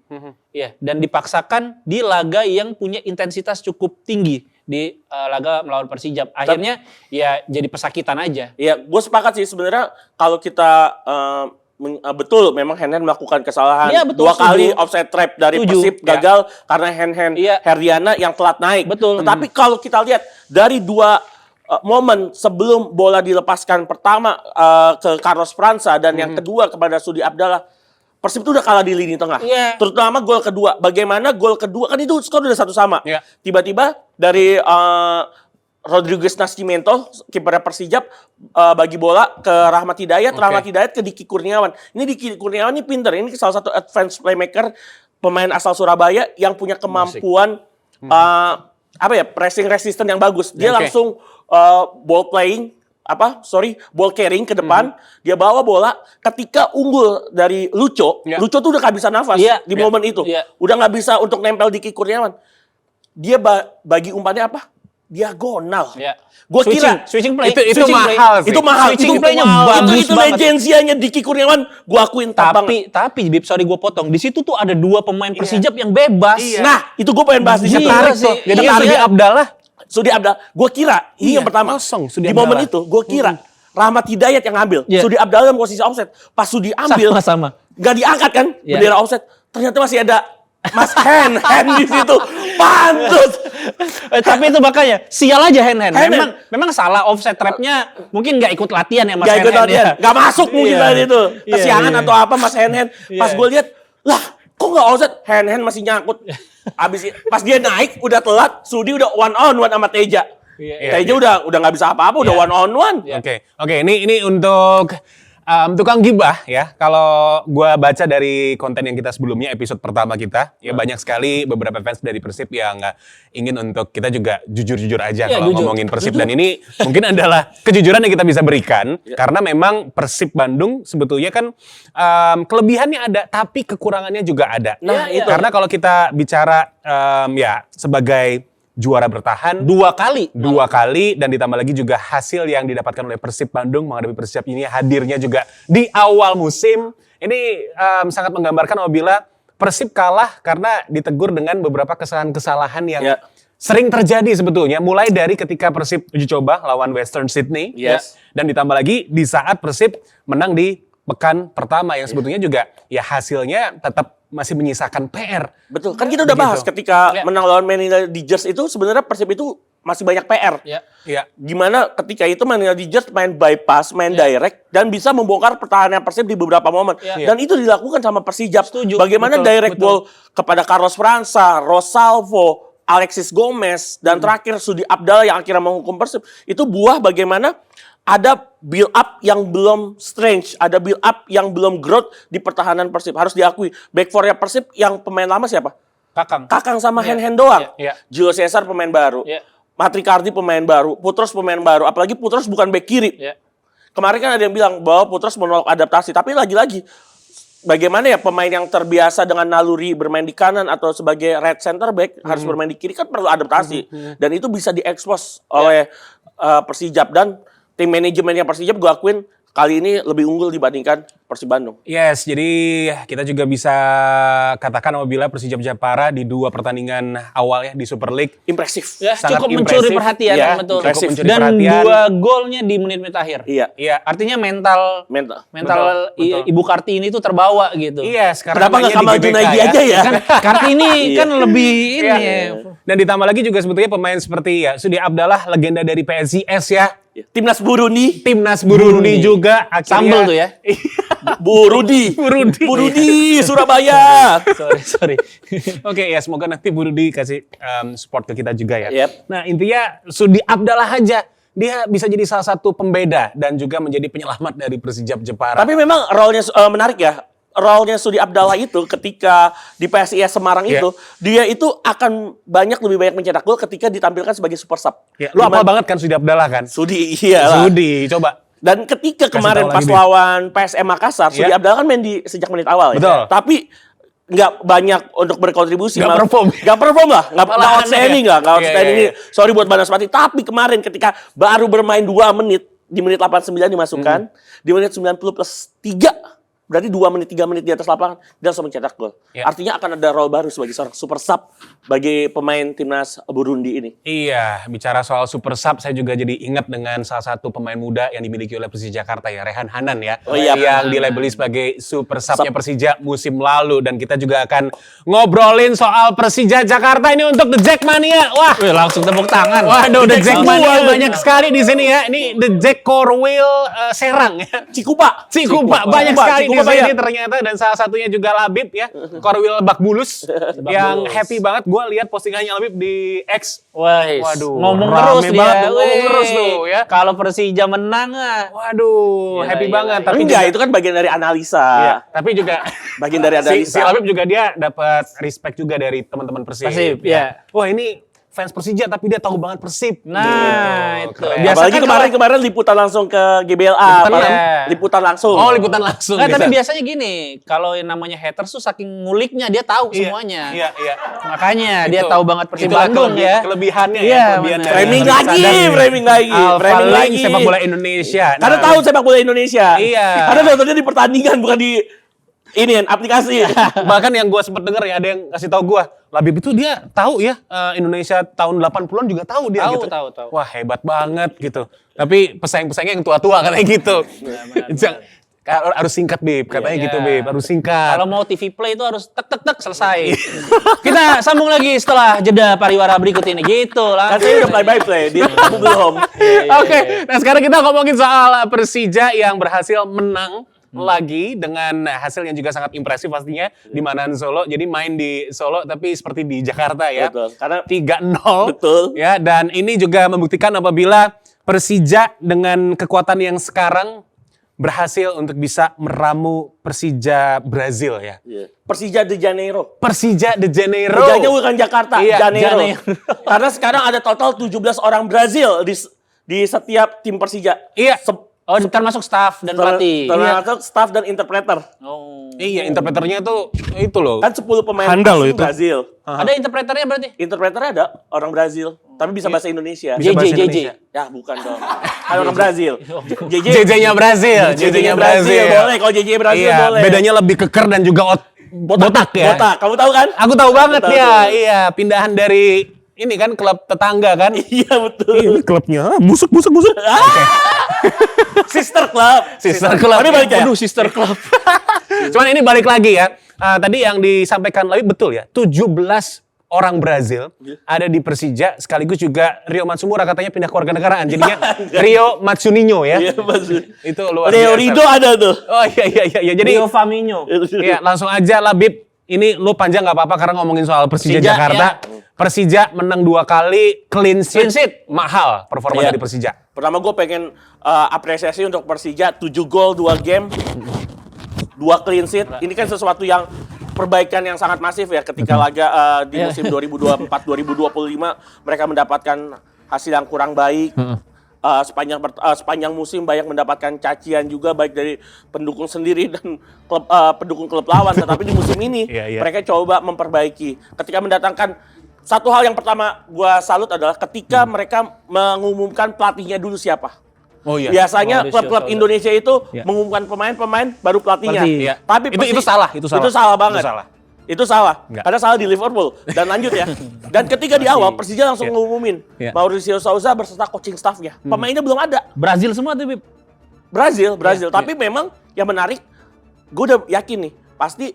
Ya, dan dipaksakan di laga yang punya intensitas cukup tinggi di laga melawan Persijap. Akhirnya ya jadi pesakitan aja. Ya, gue sepakat sih sebenarnya kalau kita betul memang hand-hand melakukan kesalahan. Iya, betul, 2 kali setuju. offside trap dari Setuju. Persib gagal karena hand-hand Herdiana yang telat naik. Betul. Tetapi kalau kita lihat dari 2 momen sebelum bola dilepaskan pertama ke Carlos França dan yang kedua kepada Sudi Abdallah, Persib itu udah kalah di lini tengah. Iya. Terutama gol kedua. Bagaimana gol kedua kan itu skor udah 1-1. Iya. Tiba-tiba dari Rodriguez Nascimento, kipernya Persijap, bagi bola ke Rahmat Hidayat, Rahmat Hidayat ke Diki Kurniawan. Ini Diki Kurniawan ini pinter, ini salah satu advance playmaker, pemain asal Surabaya yang punya kemampuan pressing resistant yang bagus. Dia langsung ball carrying ke depan, dia bawa bola, ketika unggul dari Lucho, Lucho tuh udah gak bisa nafas di momen itu. Udah gak bisa untuk nempel Diki Kurniawan. Dia bagi umpannya apa? Diagonal. Gue kira switching play itu mahal sih. Itu mahal. Switching Itu play-nya mahal. bagus Itu banget. legensianya Diki Kurniawan, gue akuin top banget. Tapi Bib, sorry gue potong. Di situ tuh ada 2 pemain Persijap yang bebas. Nah, itu gue pengen bahas di situ. Gila sih. Jadi Menarik. Sudi Abdallah Gue kira ini yang pertama. kosong, Sudi Di momen Abdallah. itu, gue kira Rahmat Hidayat yang ngambil. Sudi Abdallah dalam posisi offset. Pas Sudi ambil, Sama-sama. gak diangkat kan Iya. bendera offset. Ternyata masih ada Mas hand di situ. Pantes. Tapi itu makanya sial aja hand-hand. Hand-hand. Memang salah offset trapnya mungkin nggak ikut latihan ya Mas Gak ikut hand-hand latihan. ya. Gak masuk mungkin Iya. tadi itu. Iya, Kesiangan iya. atau apa Mas hand. Pas gue lihat, lah kok gak offset? Hand masih nyangkut. Abis pas dia naik udah telat, Sudi udah one on one sama Teja. Teja udah nggak bisa apa-apa, udah one on one. Oke, ini untuk tukang gibah ya. Kalau gua baca dari konten yang kita sebelumnya, episode pertama kita, ya banyak sekali beberapa fans dari Persib yang ingin untuk kita juga jujur-jujur aja kalau jujur. ngomongin Persib. Dan ini mungkin adalah kejujuran yang kita bisa berikan karena memang Persib Bandung sebetulnya kan kelebihannya ada, tapi kekurangannya juga ada. Nah, itu. Karena kalau kita bicara sebagai juara bertahan 2 kali. 2 kali dan ditambah lagi juga hasil yang didapatkan oleh Persib Bandung menghadapi Persijap ini, hadirnya juga di awal musim ini sangat menggambarkan apabila Persib kalah karena ditegur dengan beberapa kesalahan-kesalahan yang sering terjadi sebetulnya, mulai dari ketika Persib uji coba lawan Western Sydney dan ditambah lagi di saat Persib menang di pekan pertama yang sebetulnya juga ya hasilnya tetap masih menyisakan PR. Betul, kan kita udah bahas ketika menang lawan Manila Dodgers itu sebenarnya Persib itu masih banyak PR. Iya. Gimana ketika itu Manila Dodgers main bypass, main direct dan bisa membongkar pertahanan Persib di beberapa momen. Dan itu dilakukan sama Persijap. Setuju. Bagaimana Betul, direct ball kepada Carlos França, Rosalvo, Alexis Gomez dan terakhir Sudi Abdallah yang akhirnya menghukum Persib. Itu buah bagaimana ada build up yang belum strange, ada build up yang belum growth di pertahanan Persib. Harus diakui, back four-nya Persib yang pemain lama siapa? Kakang sama hand doang. Julio Cesar pemain baru. Matrikardi pemain baru, Putros pemain baru. Apalagi Putros bukan back kiri. Kemarin kan ada yang bilang bahwa Putros menolak adaptasi, tapi lagi-lagi bagaimana ya pemain yang terbiasa dengan naluri bermain di kanan atau sebagai right center back harus bermain di kiri kan perlu adaptasi. Dan itu bisa diekspos oleh Persijap dan tim manajemennya Persijap gue akuin kali ini lebih unggul dibandingkan Persib Bandung. Yes, jadi kita juga bisa katakan apabila Persijap Jayapura di 2 pertandingan awal ya di Super League Impresif. Ya, sangat cukup mencuri impresif. perhatian, Ya, betul. impresif. Cukup mencuri Dan perhatian. 2 golnya di menit-menit akhir. Iya. Artinya mental Betul. Ibu Kartini itu terbawa gitu. Iya, sekarang Kenapa nggak mainnya Kamal di GBK Junaidi aja ya? Kan Kartini kan lebih ini ya. Dan ditambah lagi juga sebetulnya pemain seperti ya Sudi Abdallah, legenda dari PSIS ya. Timnas Burundi. Timnas Burundi juga akhirnya. Sambel tuh ya. Burudi. Surabaya. Sorry. Oke ya, semoga nanti Burundi kasih support ke kita juga ya. Yep. Nah intinya Sudi Abdallah aja, dia bisa jadi salah satu pembeda dan juga menjadi penyelamat dari Persijap Jayapura. Tapi memang role-nya menarik ya. role-nya Sudi Abdallah itu ketika di PSIS Semarang itu, dia itu akan lebih banyak mencetak gol ketika ditampilkan sebagai super sub. Ya, lu hafal banget kan Sudi Abdallah kan? Sudi, iya lah. Sudi, coba. Dan ketika kemarin tahu pas lagi, lawan PSM Makassar, Sudi Abdallah kan main di sejak menit awal ya. Betul. Tapi nggak banyak untuk berkontribusi. Nggak perform. Nggak perform lah. Nggak outstanding lah. Nggak outstanding. Iya. Sorry buat Banaspati. Tapi kemarin ketika baru bermain 2 menit, di menit 89 dimasukkan, di menit 90 plus 3, berarti 2 menit, 3 menit di atas lapangan, dia langsung mencetak gol. Ya. Artinya akan ada role baru sebagai seorang super sub bagi pemain timnas Burundi ini. Iya, bicara soal super sub, saya juga jadi ingat dengan salah satu pemain muda yang dimiliki oleh Persija Jakarta ya, Rehan Hanan ya. Oh iya, yang dilabeli sebagai super subnya Persija musim lalu. Dan kita juga akan ngobrolin soal Persija Jakarta ini untuk The Jackmania. Wah, Wih, langsung tepuk tangan. waduh, The Jack Jackmania semua. banyak sekali di sini ya. Ini The Jack Corwil Serang ya. Cikupa. Cikupa banyak sekali di Cikupa sini banyak. ternyata, dan salah satunya juga Labib ya, Korwil Bakbulus yang happy banget. Gue lihat postingannya Labib di X. Waduh, ngomong rame terus dia. banget tuh, ngomong Wih, terus tuh ya. Kalau Persija menang Waduh, Gila, happy gila, banget. gila. Tapi Enggak, juga, itu kan bagian dari analisa. iya, tapi juga Bagian dari analisa. si Labib juga dia dapat respect juga dari teman-teman Persib. Persib, ya. Wah, ini fans Persija tapi dia tahu banget Persib. Nah, Gitu. itu. Keren. Biasa Apalagi kan kemarin liputan langsung ke GBLA. Liputan apalagi ya. liputan langsung. Oh, liputan langsung. Nggak, tapi gitu. biasanya gini, kalau yang namanya haters tuh saking nguliknya dia tahu Iya, semuanya. Iya, iya. Makanya dia Itu- tahu banget Persib itulah Bandung ya. Kelebihannya Iya, ya, kelebihan benar. dari Framing yang lagi, sadar nih. framing lagi, Alpha framing Link lagi. sepak bola Indonesia. Karena tahu sepak bola Indonesia. Iya. Karena nontonnya di pertandingan bukan di ini aplikasi. Bahkan yang gue sempet denger ya, ada yang kasih tahu gue, Labib itu dia tahu ya, Indonesia tahun 80-an juga tahu dia Tahu, gitu. tahu. Wah, hebat banget gitu. Tapi pesaing-pesaingnya yang tua-tua katanya gitu. Harus singkat, Bib. Katanya Iya. gitu, Bib. Harus singkat. Kalau mau TV Play itu harus tek selesai. Kita sambung lagi setelah jeda pariwara berikut ini. Gitu Kan lah. saya udah play-by-play, dia belum. Oke, nah sekarang kita ngomongin soal Persija yang berhasil menang lagi dengan hasil yang juga sangat impresif pastinya di Manahan Solo. Jadi main di Solo tapi seperti di Jakarta ya. Betul, karena 3-0. Betul. Ya, dan ini juga membuktikan apabila Persija dengan kekuatan yang sekarang berhasil untuk bisa meramu Persija Brazil ya. Persija de Janeiro. Persija de Janeiro. Kerjanya bukan Jakarta, Iya, Janeiro. Janeiro. Karena sekarang ada total 17 orang Brazil di setiap tim Persija. Iya. Oh, termasuk staff dan pelatih. Termasuk staff dan interpreter. Oh. Iya, interpreternya tuh itu loh. Kan 10 pemain Handal loh asing itu. Brazil. Ada interpreternya berarti? Interpreternya ada orang Brazil, tapi bisa bahasa Indonesia. Bisa bahasa JJ. Indonesia. Ya bukan dong. Kan orang Brazil. JJ-nya Brazil. JJ-nya Brazil. Boleh kalau JJ Brazil Iya, boleh. bedanya lebih keker dan juga botak ya. Botak. Kamu tahu kan? Aku tahu banget Tahu, ya. tahu. Iya, pindahan dari ini kan klub tetangga kan. Iya betul. Ini klubnya busuk. Sister Club. Sister Club. Tapi balik ya. Aduh, sister club. Cuman ini balik lagi ya. Tadi yang disampaikan Labib betul ya. 17 orang Brazil ada di Persija, sekaligus juga Rio Matsumura katanya pindah ke warga negaraan. Jadinya Rio Matsuninho ya. Iya maksud. Itu luar Leo biasa. Rido ada tuh. Oh iya. Jadi Rio Faminho. iya, langsung aja Labib. Ini lu panjang nggak apa-apa karena ngomongin soal Persija Persija, Jakarta. ya. Persija menang 2 kali, clean sheet. Mahal performa Iya. dari Persija. Pertama gue pengen apresiasi untuk Persija 7 gol 2 game 2 clean sheet. Ini kan sesuatu yang perbaikan yang sangat masif ya ketika laga di musim 2024-2025 mereka mendapatkan hasil yang kurang baik. Sepanjang musim banyak mendapatkan cacian juga baik dari pendukung sendiri dan pendukung klub lawan. Tetapi di musim ini Iya. mereka coba memperbaiki. Ketika mendatangkan satu hal yang pertama gua salut adalah ketika mereka mengumumkan pelatihnya dulu siapa. Oh iya. Biasanya Mauricio klub-klub Sousa. Indonesia itu Iya. mengumumkan pemain baru pelatihnya. Pelatih. Iya. Tapi Itu salah, itu salah. Itu salah banget. Itu salah. Itu salah. Enggak. Karena salah di Liverpool. Dan lanjut ya. Dan ketika di awal Persija langsung Iya. ngumumin Iya. Mauricio Sousa beserta coaching staffnya. Pemainnya belum ada. Brazil semua tuh, Bib. Brazil. Iya. Tapi memang yang menarik, gue udah yakin nih. Pasti,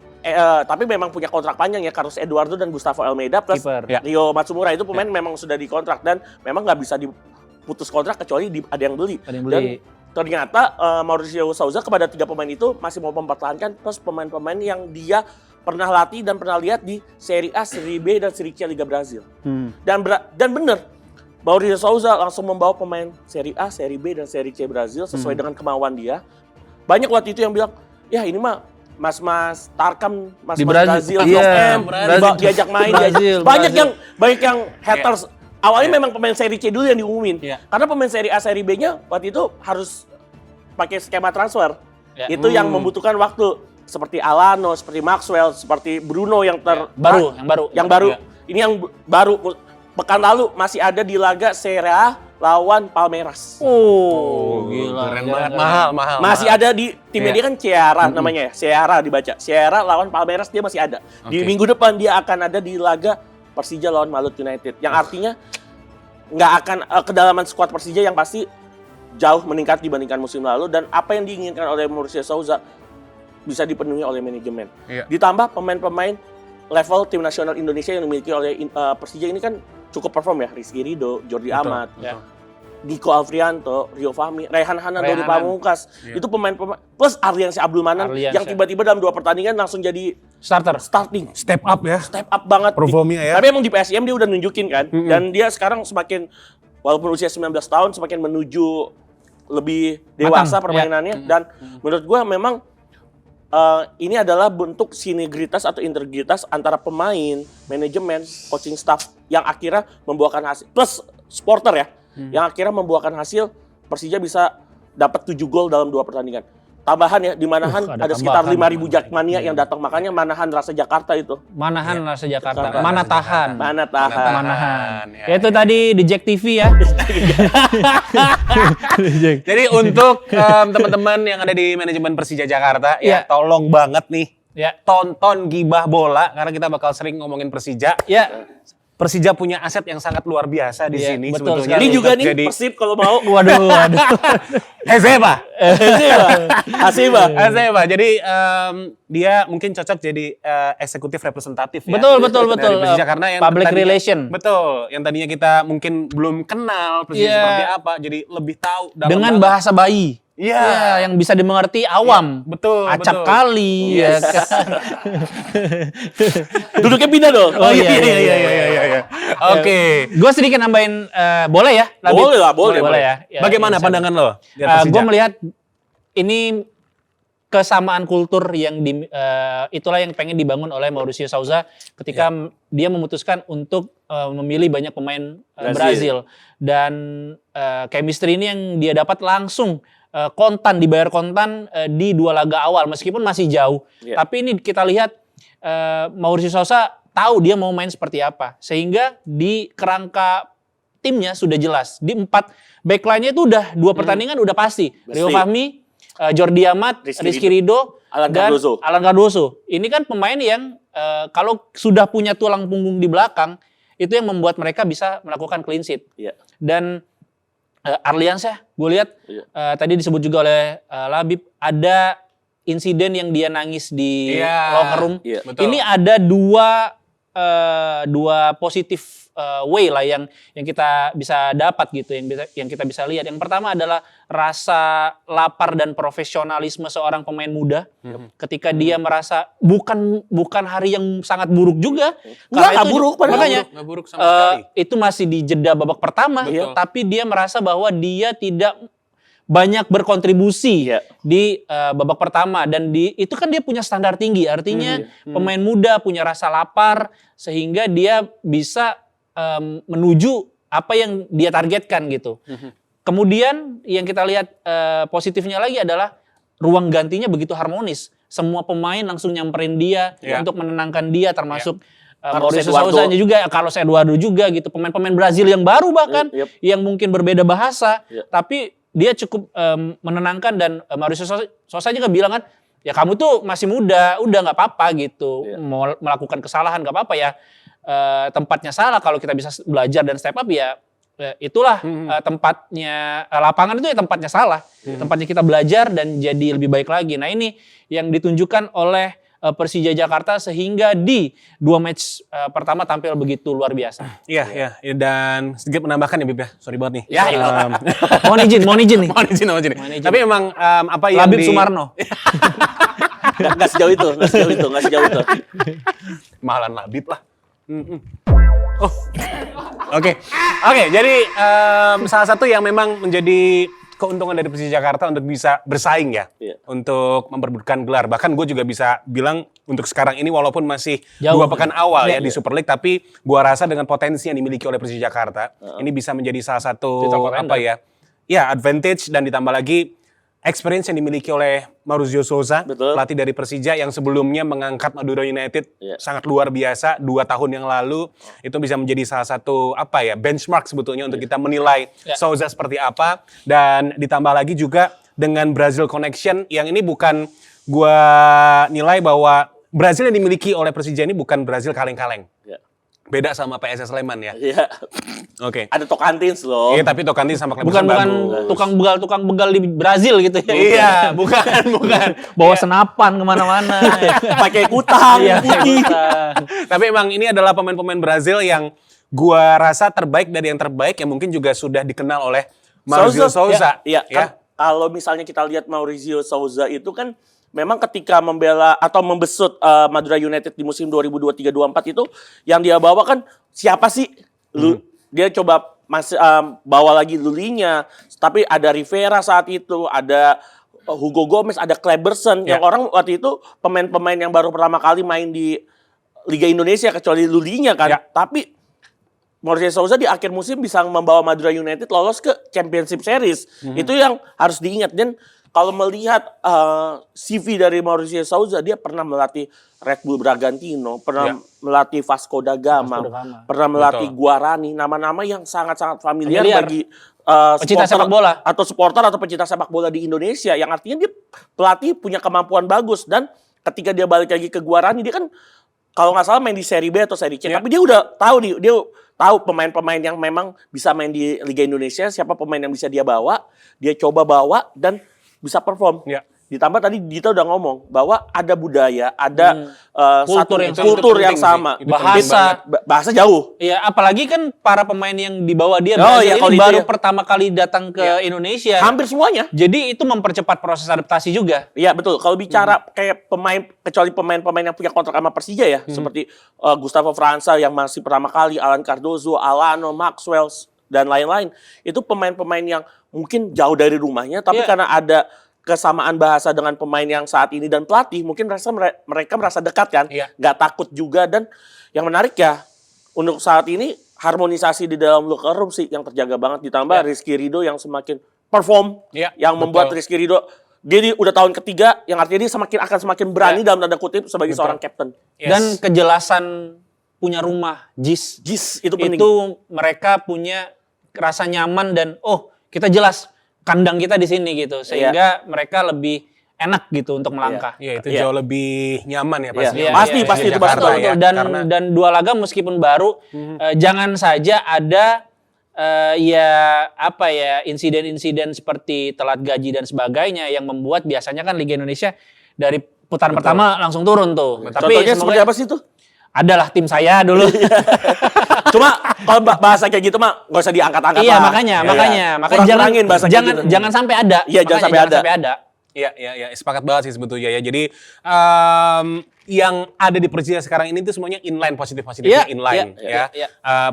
tapi memang punya kontrak panjang ya. Carlos Eduardo dan Gustavo Almeida plus Kiper. Ya. Rio Matsumura itu pemain memang sudah dikontrak. Dan memang nggak bisa diputus kontrak kecuali ada yang beli. Ada yang beli. Dan ternyata Mauricio Sousa kepada 3 pemain itu masih mau mempertahankan plus pemain-pemain yang dia pernah latih dan pernah lihat di Serie A, Serie B, dan Serie C Liga Brazil. Dan bener, Mauricio Sousa langsung membawa pemain Serie A, Serie B, dan Serie C Brazil sesuai dengan kemauan dia. Banyak waktu itu yang bilang, ya ini mah Mas Tarkam, Mas Di Brazil. Brazil, Iya, Brazil, diajak main, Brazil, banyak Brazil. yang haters. Awalnya memang pemain seri C dulu yang diumumin, Iya. karena pemain seri A, seri B-nya waktu itu harus pakai skema transfer. Ya. Itu yang membutuhkan waktu, seperti Alano, seperti Maxwell, seperti Bruno yang yang baru. Iya. Ya. Ini yang baru. Pekan lalu masih ada di laga Serie A lawan Palmeiras. Gila. Keren banget, mahal. Masih ada di timnya Iya. dia kan Ceara namanya ya. Ceara dibaca. Ceara lawan Palmeiras dia masih ada. Di Oke. minggu depan dia akan ada di laga Persija lawan Malut United. Yang artinya nggak akan kedalaman skuad Persija yang pasti jauh meningkat dibandingkan musim lalu, dan apa yang diinginkan oleh Mauricio Sousa bisa dipenuhi oleh manajemen. Iya. Ditambah pemain-pemain level tim nasional Indonesia yang dimiliki oleh Persija ini kan cukup perform ya. Rizky Ridho, Jordi Amat, Ya. Diko Alfrianto, Rio Fahmi, Rehan Hanan, Dodi Rehanan. Pamungkas. Iya. Itu pemain-pemain plus Arliansyah Abdul Manan Arliansyah. yang tiba-tiba dalam 2 pertandingan langsung jadi Starter. starting. Step up ya. Step up banget. Performnya ya. Tapi emang di PSM dia udah nunjukin kan. Dan dia sekarang semakin, walaupun usia 19 tahun, semakin menuju lebih dewasa Matang, permainannya. Dan menurut gua memang ini adalah bentuk sinergitas atau integritas antara pemain, manajemen, coaching staff yang akhirnya membuahkan hasil. Plus supporter ya, yang akhirnya membuahkan hasil Persija bisa dapat 7 gol dalam 2 pertandingan. Tambahan ya, di Manahan ada ada sekitar tambahan. 5.000 Jakmania yang datang. Makanya Manahan rasa Jakarta itu. Manahan rasa Jakarta. Jakarta. Mana tahan. Mana tahan. Manahan. Ya, Ya, itu tadi di Jack TV ya. Jadi untuk teman-teman yang ada di manajemen Persija Jakarta, ya Iya. tolong banget nih Ya. tonton Gibah Bola karena kita bakal sering ngomongin Persija. Ya. Persija punya aset yang sangat luar biasa di Iya, sini betul sebetulnya. sekali. Ini juga Untuk nih jadi Persib kalau mau. Waduh. Hezeba. Hasiba. Hezeba. Jadi dia mungkin cocok jadi eksekutif representatif ya. Betul. Dari Persija karena yang Public tadinya- relation. Betul. Yang tadinya kita mungkin belum kenal Persija Iya. seperti apa, jadi lebih tahu dalam Dengan banget. bahasa bayi. Iya. Ya, yang bisa dimengerti awam. Betul, Acap betul. kali. Ya kan? Duduknya pindah dong. Oh, iya. Oke. Gue sedikit nambahin, boleh ya? Labib? Boleh lah, boleh. Boleh ya. Ya, Bagaimana ya, pandangan lo? lihat Persija? Gue melihat ini kesamaan kultur yang itulah yang pengen dibangun oleh Mauricio Sousa ketika dia memutuskan untuk memilih banyak pemain Brazil. Dan chemistry ini yang dia dapat langsung dibayar kontan di 2 laga awal meskipun masih jauh. Iya. Tapi ini kita lihat Mauricio Sousa tahu dia mau main seperti apa, sehingga di kerangka timnya sudah jelas. Di 4 backline-nya itu udah 2 pertandingan udah pasti. Rio Fahmi, Jordi Amat, Rizky Ridho, Alan dan Cardoso. Alan Cardoso. Ini kan pemain yang kalau sudah punya tulang punggung di belakang, itu yang membuat mereka bisa melakukan clean sheet. Iya. Dan Arliansyah, gue lihat Iya. tadi disebut juga oleh Labib, ada insiden yang dia nangis di Iya. locker room. Iya. Betul. Ini ada dua positif way lah yang kita bisa dapat gitu, yang kita bisa lihat. Yang pertama adalah rasa lapar dan profesionalisme seorang pemain muda ketika dia merasa bukan hari yang sangat buruk juga. Nggak buruk, padahal makanya Nggak buruk sama sekali. itu masih di jeda babak pertama, Betul. tapi dia merasa bahwa dia tidak banyak berkontribusi Iya. di babak pertama, dan itu kan dia punya standar tinggi, artinya pemain muda punya rasa lapar sehingga dia bisa menuju apa yang dia targetkan gitu. Kemudian yang kita lihat positifnya lagi adalah ruang gantinya begitu harmonis. Semua pemain langsung nyamperin dia Iya. untuk menenangkan dia, termasuk Carlos Mauricio Eduardo. Sousa juga, Carlos Eduardo juga gitu. Pemain-pemain Brazil yang baru bahkan, Yep. yang mungkin berbeda bahasa, Yep. tapi dia cukup menenangkan. Dan Mauricio Sousa juga bilang kan, ya kamu tuh masih muda, udah nggak apa-apa gitu. Iya. Mau melakukan kesalahan nggak apa-apa ya. Tempatnya salah, kalau kita bisa belajar dan step up ya itulah tempatnya, lapangan itu ya tempatnya salah. Tempatnya kita belajar dan jadi lebih baik lagi. Nah ini yang ditunjukkan oleh Persija Jakarta sehingga di 2 match pertama tampil begitu luar biasa. Iya. Dan sedikit menambahkan ya Bib ya. Sorry banget nih. Ya, mohon izin nih. Mohon izin. Mohon izin. Tapi emang apa yang Labib Sumarno. Nggak sejauh itu, nggak sejauh itu. Mahalan Labib lah. Oh, oke. Jadi salah satu yang memang menjadi keuntungan dari Persija Jakarta untuk bisa bersaing ya, untuk memperebutkan gelar. Bahkan gue juga bisa bilang untuk sekarang ini walaupun masih Jauh. 2 pekan awal ya di Super League, tapi gue rasa dengan potensi yang dimiliki oleh Persija Jakarta, ini bisa menjadi salah satu advantage, dan ditambah lagi experience yang dimiliki oleh Maurizio Souza, pelatih dari Persija yang sebelumnya mengangkat Madura United sangat luar biasa 2 tahun yang lalu. Itu bisa menjadi salah satu benchmark sebetulnya untuk kita menilai Souza seperti apa. Dan ditambah lagi juga dengan Brazil Connection yang ini bukan gua nilai bahwa Brazil yang dimiliki oleh Persija ini bukan Brazil kaleng-kaleng. Beda sama PSS Sleman ya. Iya. Oke. Ada Tocantins loh. Iya, tapi Tocantins sama klub Bukan bagus. tukang begal di Brazil gitu ya. Iya, bukan. Bawa senapan kemana-mana. Pakai kutang putih. Tapi emang ini adalah pemain-pemain Brazil yang gua rasa terbaik dari yang terbaik yang mungkin juga sudah dikenal oleh Maurizio Souza. Iya. Kan, kalau misalnya kita lihat Maurizio Souza itu kan memang ketika membela atau membesut Madura United di musim 2023-24 itu yang dia bawa kan siapa sih? Dia coba bawa lagi Lulinya, tapi ada Rivera saat itu, ada Hugo Gomez, ada Kleberson yang orang waktu itu pemain-pemain yang baru pertama kali main di Liga Indonesia kecuali Lulinya kan. Tapi Maurizio Souza di akhir musim bisa membawa Madura United lolos ke Championship Series. Itu yang harus diingat. Dan kalau melihat CV dari Maurizio Souza, dia pernah melatih Red Bull Bragantino, pernah melatih Vasco da Gama, pernah melatih Guarani, nama-nama yang sangat-sangat familiar bagi pecinta sepak bola atau supporter atau pecinta sepak bola di Indonesia, yang artinya dia pelatih punya kemampuan bagus. Dan ketika dia balik lagi ke Guarani, dia kan kalau nggak salah main di Serie B atau Serie C, tapi dia udah tahu dia tahu pemain-pemain yang memang bisa main di Liga Indonesia, siapa pemain yang bisa dia bawa, dia coba bawa dan bisa perform. Ditambah tadi Dita udah ngomong bahwa ada budaya, ada kultur yang sama, bahasa jauh. Iya, apalagi kan para pemain yang dibawa dia ini baru pertama kali datang ke Indonesia. Hampir semuanya. Jadi itu mempercepat proses adaptasi juga. Iya, betul. Kalau bicara kayak pemain, kecuali pemain-pemain yang punya kontrak sama Persija ya, seperti Gustavo França yang masih pertama kali, Alan Cardozo, Alano, Maxwell dan lain-lain. Itu pemain-pemain yang mungkin jauh dari rumahnya, tapi karena ada kesamaan bahasa dengan pemain yang saat ini dan pelatih, mungkin mereka merasa dekat kan, nggak takut juga. Dan yang menarik ya, untuk saat ini harmonisasi di dalam locker room sih yang terjaga banget, ditambah Rizky Ridho yang semakin perform, yang membuat Rizky Ridho dia udah tahun ketiga, yang artinya dia akan semakin berani dalam tanda kutip sebagai seorang kapten. Dan kejelasan punya rumah, JIS itu penting. Itu mereka punya rasa nyaman dan kita jelas kandang kita di sini gitu, sehingga mereka lebih enak gitu untuk melangkah. Iya, itu jauh lebih nyaman ya pasti. Pasti itu pasti. Dan 2 laga meskipun baru, jangan saja ada insiden-insiden seperti telat gaji dan sebagainya yang membuat biasanya kan Liga Indonesia dari putaran pertama langsung turun tuh. Tapi contohnya seperti apa sih tuh? Adalah tim saya dulu. Cuma kalau bahasa kayak gitu mah nggak usah diangkat-angkat. Iya, makanya jangan sampai ada. Iya, jangan sampai ada. Iya, sepakat banget sih sebetulnya ya. Jadi yang ada di Persija sekarang ini tuh semuanya inline, positif-positifnya inline ya.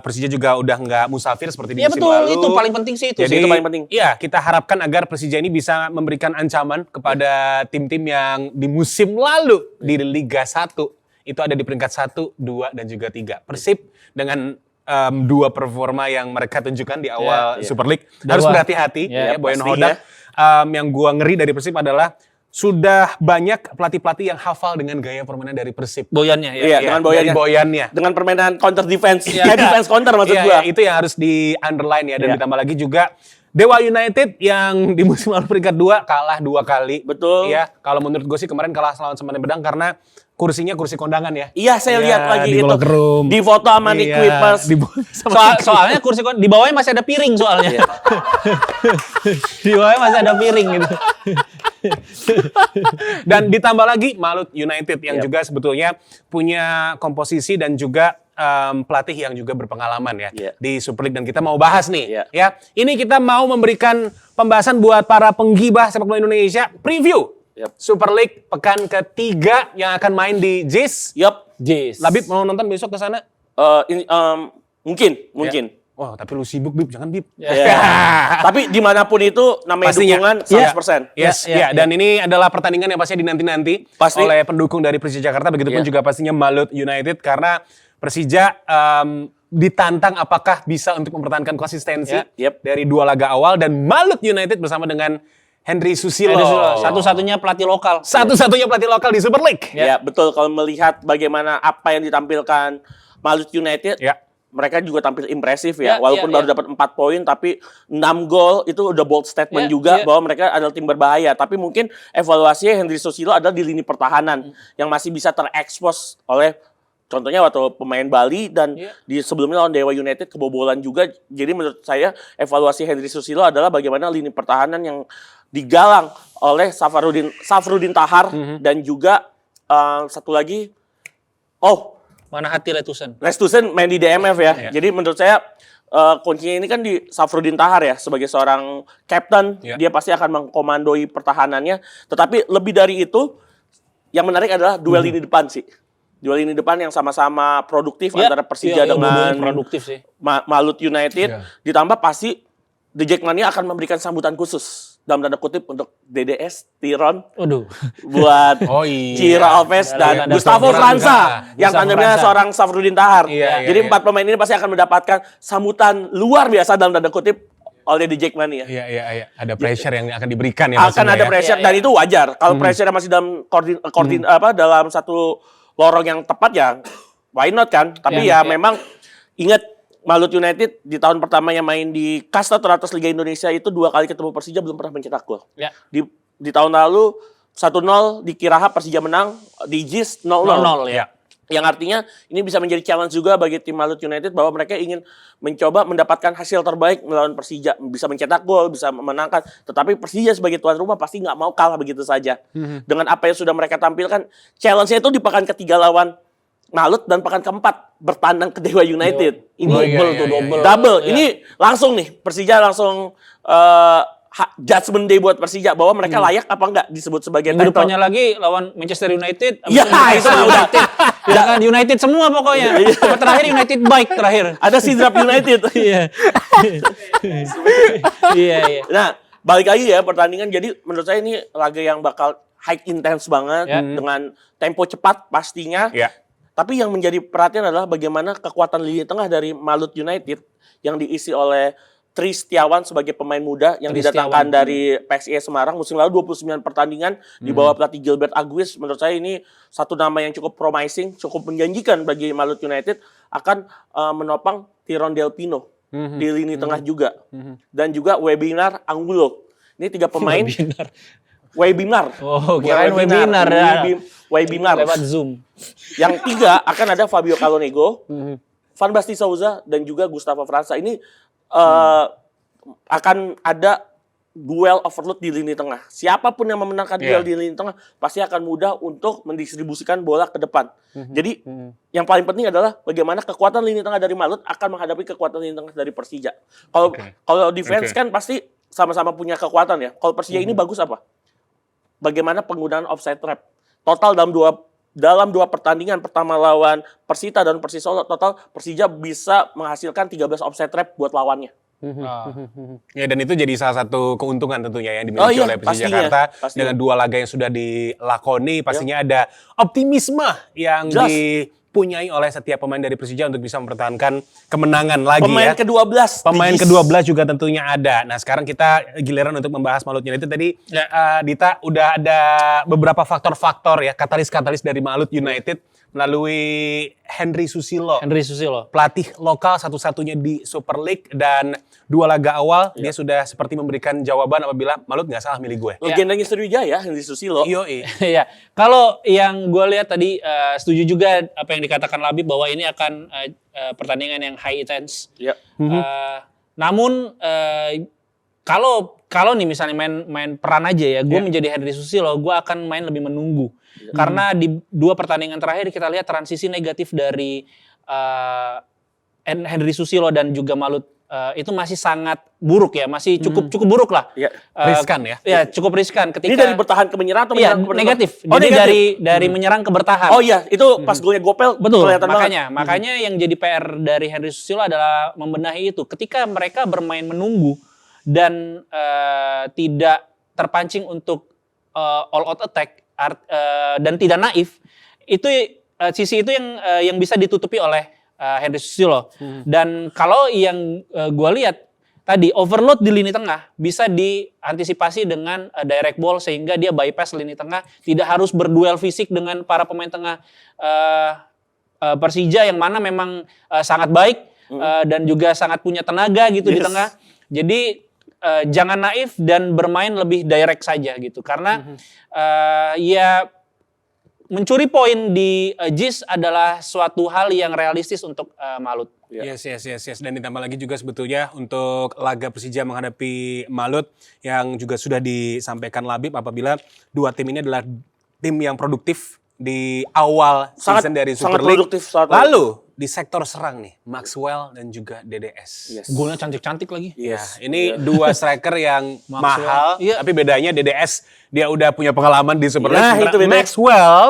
Persija juga udah nggak musafir seperti di musim lalu. Iya betul, itu paling penting sih itu. Jadi, itu paling penting. Iya, kita harapkan agar Persija ini bisa memberikan ancaman kepada tim-tim yang di musim lalu di Liga 1 itu ada di peringkat 1, 2, dan juga 3. Persib dengan 2 performa yang mereka tunjukkan di awal Super League harus berhati-hati ya, Boyan Hodak. Yang gua ngeri dari Persib adalah sudah banyak pelatih-pelatih yang hafal dengan gaya permainan dari Persib. Boyannya dengan boyannya. Dengan permainan counter defense. Defense counter maksud gua. Itu yang harus di underline ya, dan ditambah lagi juga Dewa United yang di musim lalu peringkat 2 kalah 2 kali. Betul. Ya, kalau menurut gue sih kemarin kalah lawan Semarang Bedang karena kursinya kursi kondangan ya. Iya, saya lihat lagi di itu. Di foto sama Nick Kuipers. Soalnya kursi di bawahnya masih ada piring soalnya. Di bawahnya masih ada piring gitu. Dan ditambah lagi Malut United yang juga sebetulnya punya komposisi dan juga pelatih yang juga berpengalaman ya di Super League, dan kita mau bahas nih ya. Ini kita mau memberikan pembahasan buat para penggibah sepak bola Indonesia, preview Super League pekan ketiga yang akan main di JIS. JIS. Labib mau nonton besok ke sana? Mungkin. oh tapi lu sibuk Bib, jangan Bib. Ya. Tapi dimanapun itu namanya Pastinya. dukungan 100%. Yes, ya, dan ini adalah pertandingan yang pastinya dinanti-nanti Pasti. oleh pendukung dari Persija Jakarta, begitupun juga pastinya Malut United, karena Persija ditantang apakah bisa untuk mempertahankan konsistensi dari 2 laga awal, dan Malut United bersama dengan Henry Susilo. Satu-satunya pelatih lokal. Satu-satunya pelatih lokal di Super League. Ya, betul. Kalau melihat bagaimana apa yang ditampilkan Malut United, mereka juga tampil impresif ya. Walaupun baru dapat 4 poin, tapi 6 gol itu udah bold statement juga bahwa mereka adalah tim berbahaya. Tapi mungkin evaluasinya Henry Susilo adalah di lini pertahanan yang masih bisa terekspos oleh contohnya waktu pemain Bali dan di sebelumnya lawan Dewa United kebobolan juga. Jadi menurut saya evaluasi Henry Susilo adalah bagaimana lini pertahanan yang digalang oleh Safrudin Tahar dan juga satu lagi Mana hati Letusen. Lestusen main di DMF ya. Jadi menurut saya kuncinya ini kan di Safrudin Tahar ya sebagai seorang captain, dia pasti akan mengkomandoi pertahanannya. Tetapi lebih dari itu yang menarik adalah duel lini depan sih. Duel lini depan yang sama-sama produktif antara Persija dengan produktif sih. Malut United. Ditambah pasti The Jackmania akan memberikan sambutan khusus dalam tanda kutip untuk DDS, Tiron, buat Cira Alves dan Gustavo Franza yang tandemnya seorang Safrudin Tahar. Jadi 4 pemain ini pasti akan mendapatkan sambutan luar biasa dalam tanda kutip oleh The Jackmania. Iya. Ada pressure yang akan diberikan ya. Akan ada pressure dan itu wajar. Kalau pressure masih dalam dalam satu lorong yang tepat ya, why not kan? Tapi memang ingat Malut United di tahun pertamanya main di kasta teratas Liga Indonesia itu 2 kali ketemu Persija belum pernah mencetak gol. Di tahun lalu 1-0 di Kiraha Persija menang, di JIS 0-0. Yang artinya ini bisa menjadi challenge juga bagi tim Malut United bahwa mereka ingin mencoba mendapatkan hasil terbaik melawan Persija, bisa mencetak gol, bisa memenangkan. Tetapi Persija sebagai tuan rumah pasti nggak mau kalah begitu saja. Dengan apa yang sudah mereka tampilkan, challenge-nya itu di pekan ketiga lawan Malut dan pekan keempat bertandang ke Dewa United. Ini double. Ini langsung nih Persija langsung judgment day buat Persija bahwa mereka layak apa enggak disebut sebagai title. Depannya lagi lawan Manchester United. Ya, itu udah. Jangan United semua pokoknya. Terakhir United baik terakhir. Ada Sidrap United. Iya. Nah, balik lagi ya pertandingan. Jadi menurut saya ini laga yang bakal high intense banget dengan tempo cepat pastinya. Tapi yang menjadi perhatian adalah bagaimana kekuatan lini tengah dari Malut United yang diisi oleh Tri Setiawan sebagai pemain muda yang didatangkan dari PSIS Semarang musim lalu 29 pertandingan di bawah pelatih Gilbert Aguis. Menurut saya ini satu nama yang cukup promising, cukup menjanjikan bagi Malut United akan menopang Tiron Del Pino di lini tengah juga. Dan juga Webinar Angulo. Ini 3 pemain. Webinar. Kirain webinar. Webinar. Lewat Zoom. Yang 3 akan ada Fabio Calonego, Van Basti Souza, dan juga Gustavo Franza. Ini akan ada duel overload di lini tengah. Siapapun yang memenangkan duel di lini tengah pasti akan mudah untuk mendistribusikan bola ke depan. Jadi yang paling penting adalah bagaimana kekuatan lini tengah dari Malut akan menghadapi kekuatan lini tengah dari Persija. Kalau defense kan pasti sama-sama punya kekuatan ya. Kalau Persija ini bagus apa? Bagaimana penggunaan offside trap. Total dalam dua pertandingan pertama lawan Persita dan Persisolo, total Persija bisa menghasilkan 13 offside trap buat lawannya. Ya, dan itu jadi salah satu keuntungan tentunya yang dimiliki oleh Persija Jakarta. Dengan 2 laga yang sudah dilakoni, pastinya ada optimisme yang dipunyai oleh setiap pemain dari Persija untuk bisa mempertahankan kemenangan lagi. Pemain ke-12. Pemain ke-12 juga tentunya ada. Nah, sekarang kita giliran untuk membahas Malut United. Tadi Dita udah ada beberapa faktor-faktor ya, katalis-katalis dari Malut United melalui Henry Susilo. Pelatih lokal satu-satunya di Super League, dan 2 laga awal dia sudah seperti memberikan jawaban apabila Malut nggak salah milih gue. Legendanya Sriwijaya, Henry Susilo. Iya. Kalau yang gue lihat tadi setuju juga apa yang dikatakan Labib bahwa ini akan pertandingan yang high intense. Namun kalau nih misalnya main peran aja ya, gue menjadi Henry Susilo, gue akan main lebih menunggu. Karena di 2 pertandingan terakhir kita lihat transisi negatif dari Henry Susilo dan juga Malut itu masih sangat buruk ya, masih cukup buruk lah. Iya. Riskan ya? Ya, cukup riskan ketika Ini dari bertahan ke menyerang atau iya, menyerang ke bertahan? negatif. Oh, Jadi negatif. dari menyerang ke bertahan. Oh iya, itu pas golnya Gopel Betul, kelihatan banget. makanya yang jadi PR dari Henry Susilo adalah membenahi itu. Ketika mereka bermain menunggu dan tidak terpancing untuk all out attack dan tidak naif, itu sisi itu yang bisa ditutupi oleh Henry Susilo. Dan kalau yang gue lihat tadi overload di lini tengah bisa diantisipasi dengan direct ball sehingga dia bypass lini tengah, tidak harus berduel fisik dengan para pemain tengah Persija yang mana memang sangat baik dan juga sangat punya tenaga gitu di tengah. Jadi jangan naif dan bermain lebih direct saja gitu karena ya mencuri poin di JIS adalah suatu hal yang realistis untuk Malut. Yes. Dan ditambah lagi juga sebetulnya untuk laga Persija menghadapi Malut yang juga sudah disampaikan Labib apabila dua tim ini adalah tim yang produktif di awal season dari Super League. Produktif. Lalu di sektor serang nih, Maxwell dan juga DDS. Yes. Golnya cantik-cantik lagi. Ya, ini dua striker yang mahal, Iya. tapi bedanya DDS dia udah punya pengalaman di Super League. Nah, Sementara itu bedanya. Maxwell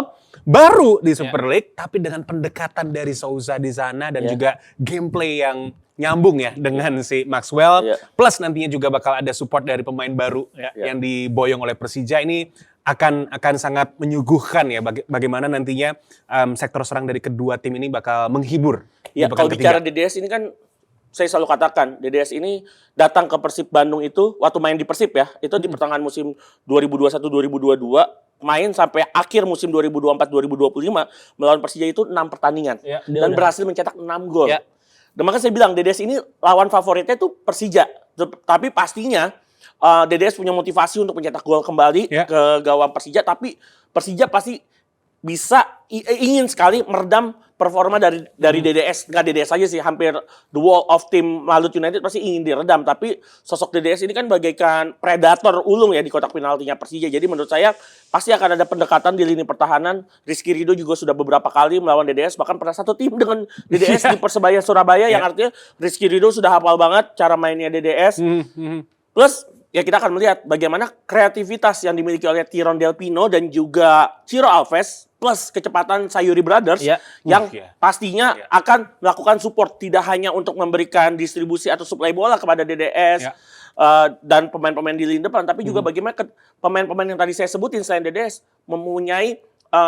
baru di Super League, tapi dengan pendekatan dari Souza di sana dan juga gameplay yang nyambung ya dengan si Maxwell. Plus nantinya juga bakal ada support dari pemain baru yang diboyong oleh Persija. Ini akan sangat menyuguhkan ya bagaimana nantinya sektor serang dari kedua tim ini bakal menghibur. Ya, kalau bicara DDS ini kan saya selalu katakan DDS ini datang ke Persib Bandung itu waktu main di Persib ya, itu di pertengahan musim 2021-2022, main sampai akhir musim 2024-2025 melawan Persija itu 6 pertandingan dan berhasil mencetak 6 gol. Dan makanya saya bilang DDS ini lawan favoritnya itu Persija, tapi pastinya DDS punya motivasi untuk mencetak gol kembali ke gawang Persija, tapi Persija pasti bisa ingin sekali meredam performa dari DDS. Nggak DDS aja sih, hampir the wall of tim Malut United pasti ingin diredam. Tapi sosok DDS ini kan bagaikan predator ulung ya di kotak penaltinya Persija. Jadi menurut saya pasti akan ada pendekatan di lini pertahanan. Rizky Ridho juga sudah beberapa kali melawan DDS, bahkan pernah satu tim dengan DDS di Persebaya Surabaya, yang artinya Rizky Ridho sudah hafal banget cara mainnya DDS. Plus ya kita akan melihat bagaimana kreativitas yang dimiliki oleh Tiron Del Pino dan juga Ciro Alves plus kecepatan Sayuri Brothers yang pastinya akan melakukan support tidak hanya untuk memberikan distribusi atau suplai bola kepada DDS dan pemain-pemain di lini depan, tapi juga bagaimana pemain-pemain yang tadi saya sebutin selain DDS mempunyai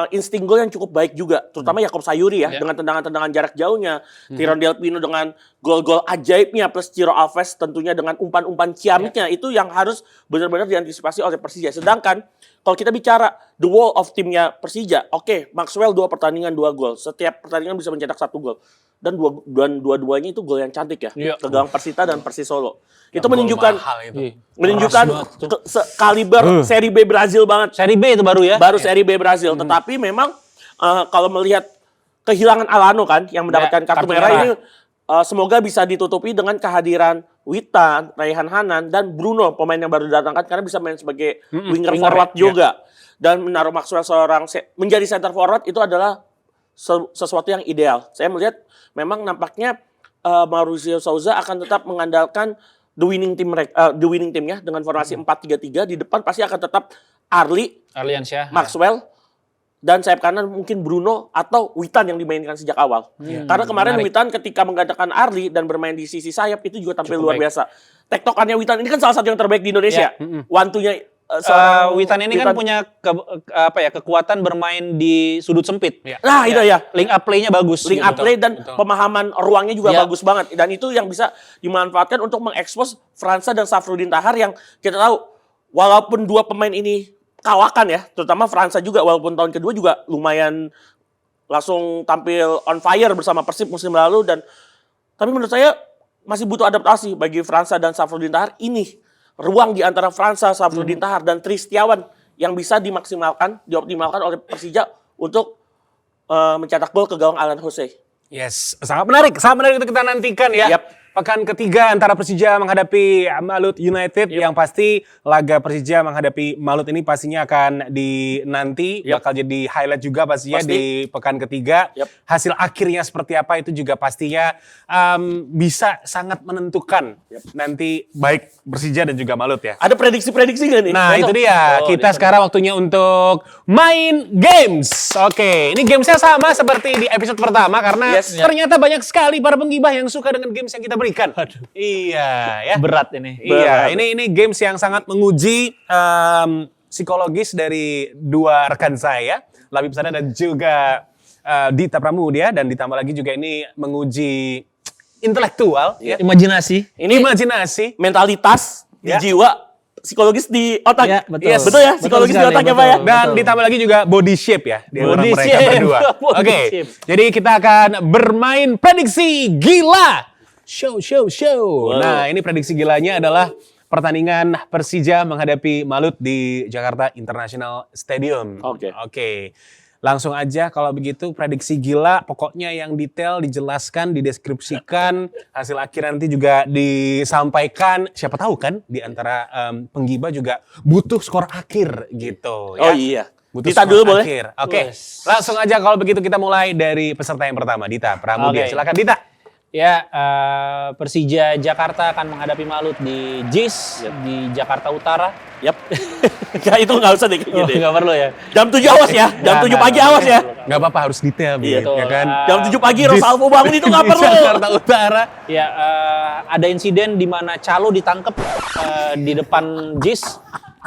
insting gol yang cukup baik juga, terutama Yakob Sayuri ya dengan tendangan-tendangan jarak jauhnya, Tiron Del Pino dengan gol-gol ajaibnya, plus Ciro Alves tentunya dengan umpan-umpan ciamiknya, itu yang harus benar-benar diantisipasi oleh Persija. Sedangkan kalau kita bicara the wall of timnya Persija, oke, Maxwell 2 pertandingan 2 gol, setiap pertandingan bisa mencetak 1 gol. Dan dua-duanya itu gol yang cantik ya, ke gawang Persita dan Persis Solo. Itu menunjukkan kaliber Seri B Brazil banget. Seri B itu baru ya? Baru Seri B Brazil. Tetapi memang kalau melihat kehilangan Alano kan yang mendapatkan kartu merah ini, semoga bisa ditutupi dengan kehadiran Witan, Raihan Hanan, dan Bruno, pemain yang baru didatangkan karena bisa main sebagai winger forward juga. Dan menaruh Maxwell menjadi center forward itu adalah sesuatu yang ideal. Saya melihat memang nampaknya Mauricio Souza akan tetap mengandalkan the winning team ya dengan formasi 4-3-3. Di depan pasti akan tetap Arliansyah, Maxwell, dan sayap kanan mungkin Bruno atau Witan yang dimainkan sejak awal. Karena kemarin Witan ketika menggandakan Arli dan bermain di sisi sayap itu juga tampil luar biasa. Tektokannya Witan ini kan salah satu yang terbaik di Indonesia. One-two-nya Witan ini kan punya kekuatan bermain di sudut sempit. Nah, itu ya. Link up play-nya bagus. Link up play dan pemahaman ruangnya juga bagus banget. Dan itu yang bisa dimanfaatkan untuk mengekspos Fransa dan Safrudin Tahar yang kita tahu walaupun dua pemain ini kawakan ya, terutama Fransa juga walaupun tahun kedua juga lumayan langsung tampil on fire bersama Persib musim lalu, tapi menurut saya masih butuh adaptasi bagi Fransa dan Safrudin Tahar. Ini ruang di antara Fransa, Safrudin Tahar, dan Tristiawan yang bisa dioptimalkan oleh Persija untuk mencetak gol ke gawang Alan Jose. Yes, sangat menarik itu kita nantikan ya. pekan ketiga antara Persija menghadapi Malut United. Yang pasti laga Persija menghadapi Malut ini pastinya akan dinanti. Bakal jadi highlight juga pastinya di pekan ketiga. Hasil akhirnya seperti apa itu juga pastinya bisa sangat menentukan nanti baik Persija dan juga Malut ya. Ada prediksi-prediksi nggak nih? Nah itu dia, kita sekarang waktunya untuk main games. Oke, ini gamesnya sama seperti di episode pertama karena ternyata banyak sekali para penggibah yang suka dengan games yang kita berikan. Iya, ya. Berat ini. Iya, ini games yang sangat menguji psikologis dari dua rekan saya, Labib Sada dan juga Dita Pramudia, dan ditambah lagi juga ini menguji intelektual, Imajinasi. Ini imajinasi, mentalitas di jiwa, psikologis di otak. Ya, betul. Yes, betul ya, psikologis di otak ya Pak ya. dan ditambah lagi juga body shape ya di antara Body mereka shape. berdua. Body Oke, shape. jadi kita akan bermain prediksi gila. Show. Wow. Nah, ini prediksi gilanya adalah pertandingan Persija menghadapi Malut di Jakarta International Stadium. Oke. Langsung aja kalau begitu prediksi gila, pokoknya yang detail dijelaskan, dideskripsikan, hasil akhir nanti juga disampaikan. Siapa tahu kan di antara penggibah juga butuh skor akhir gitu ya. Oh iya. Butuh Dita skor dulu boleh? akhir. Oke. Yes. Langsung aja kalau begitu kita mulai dari peserta yang pertama, Dita Pramudia. Oke. Silakan Dita. Ya, Persija Jakarta akan menghadapi Malut di JIS di Jakarta Utara. Yap. Enggak, itu nggak usah deh kayak gitu. Nggak perlu ya. Jam 7 awas ya. Jam 7 pagi awas ya. Nggak apa-apa, harus detail, Iya, Bib, ya kan? Jam 7 pagi Rosalvo bangun itu nggak perlu. Jakarta Utara. Ya, ada insiden di mana calo ditangkap di depan JIS.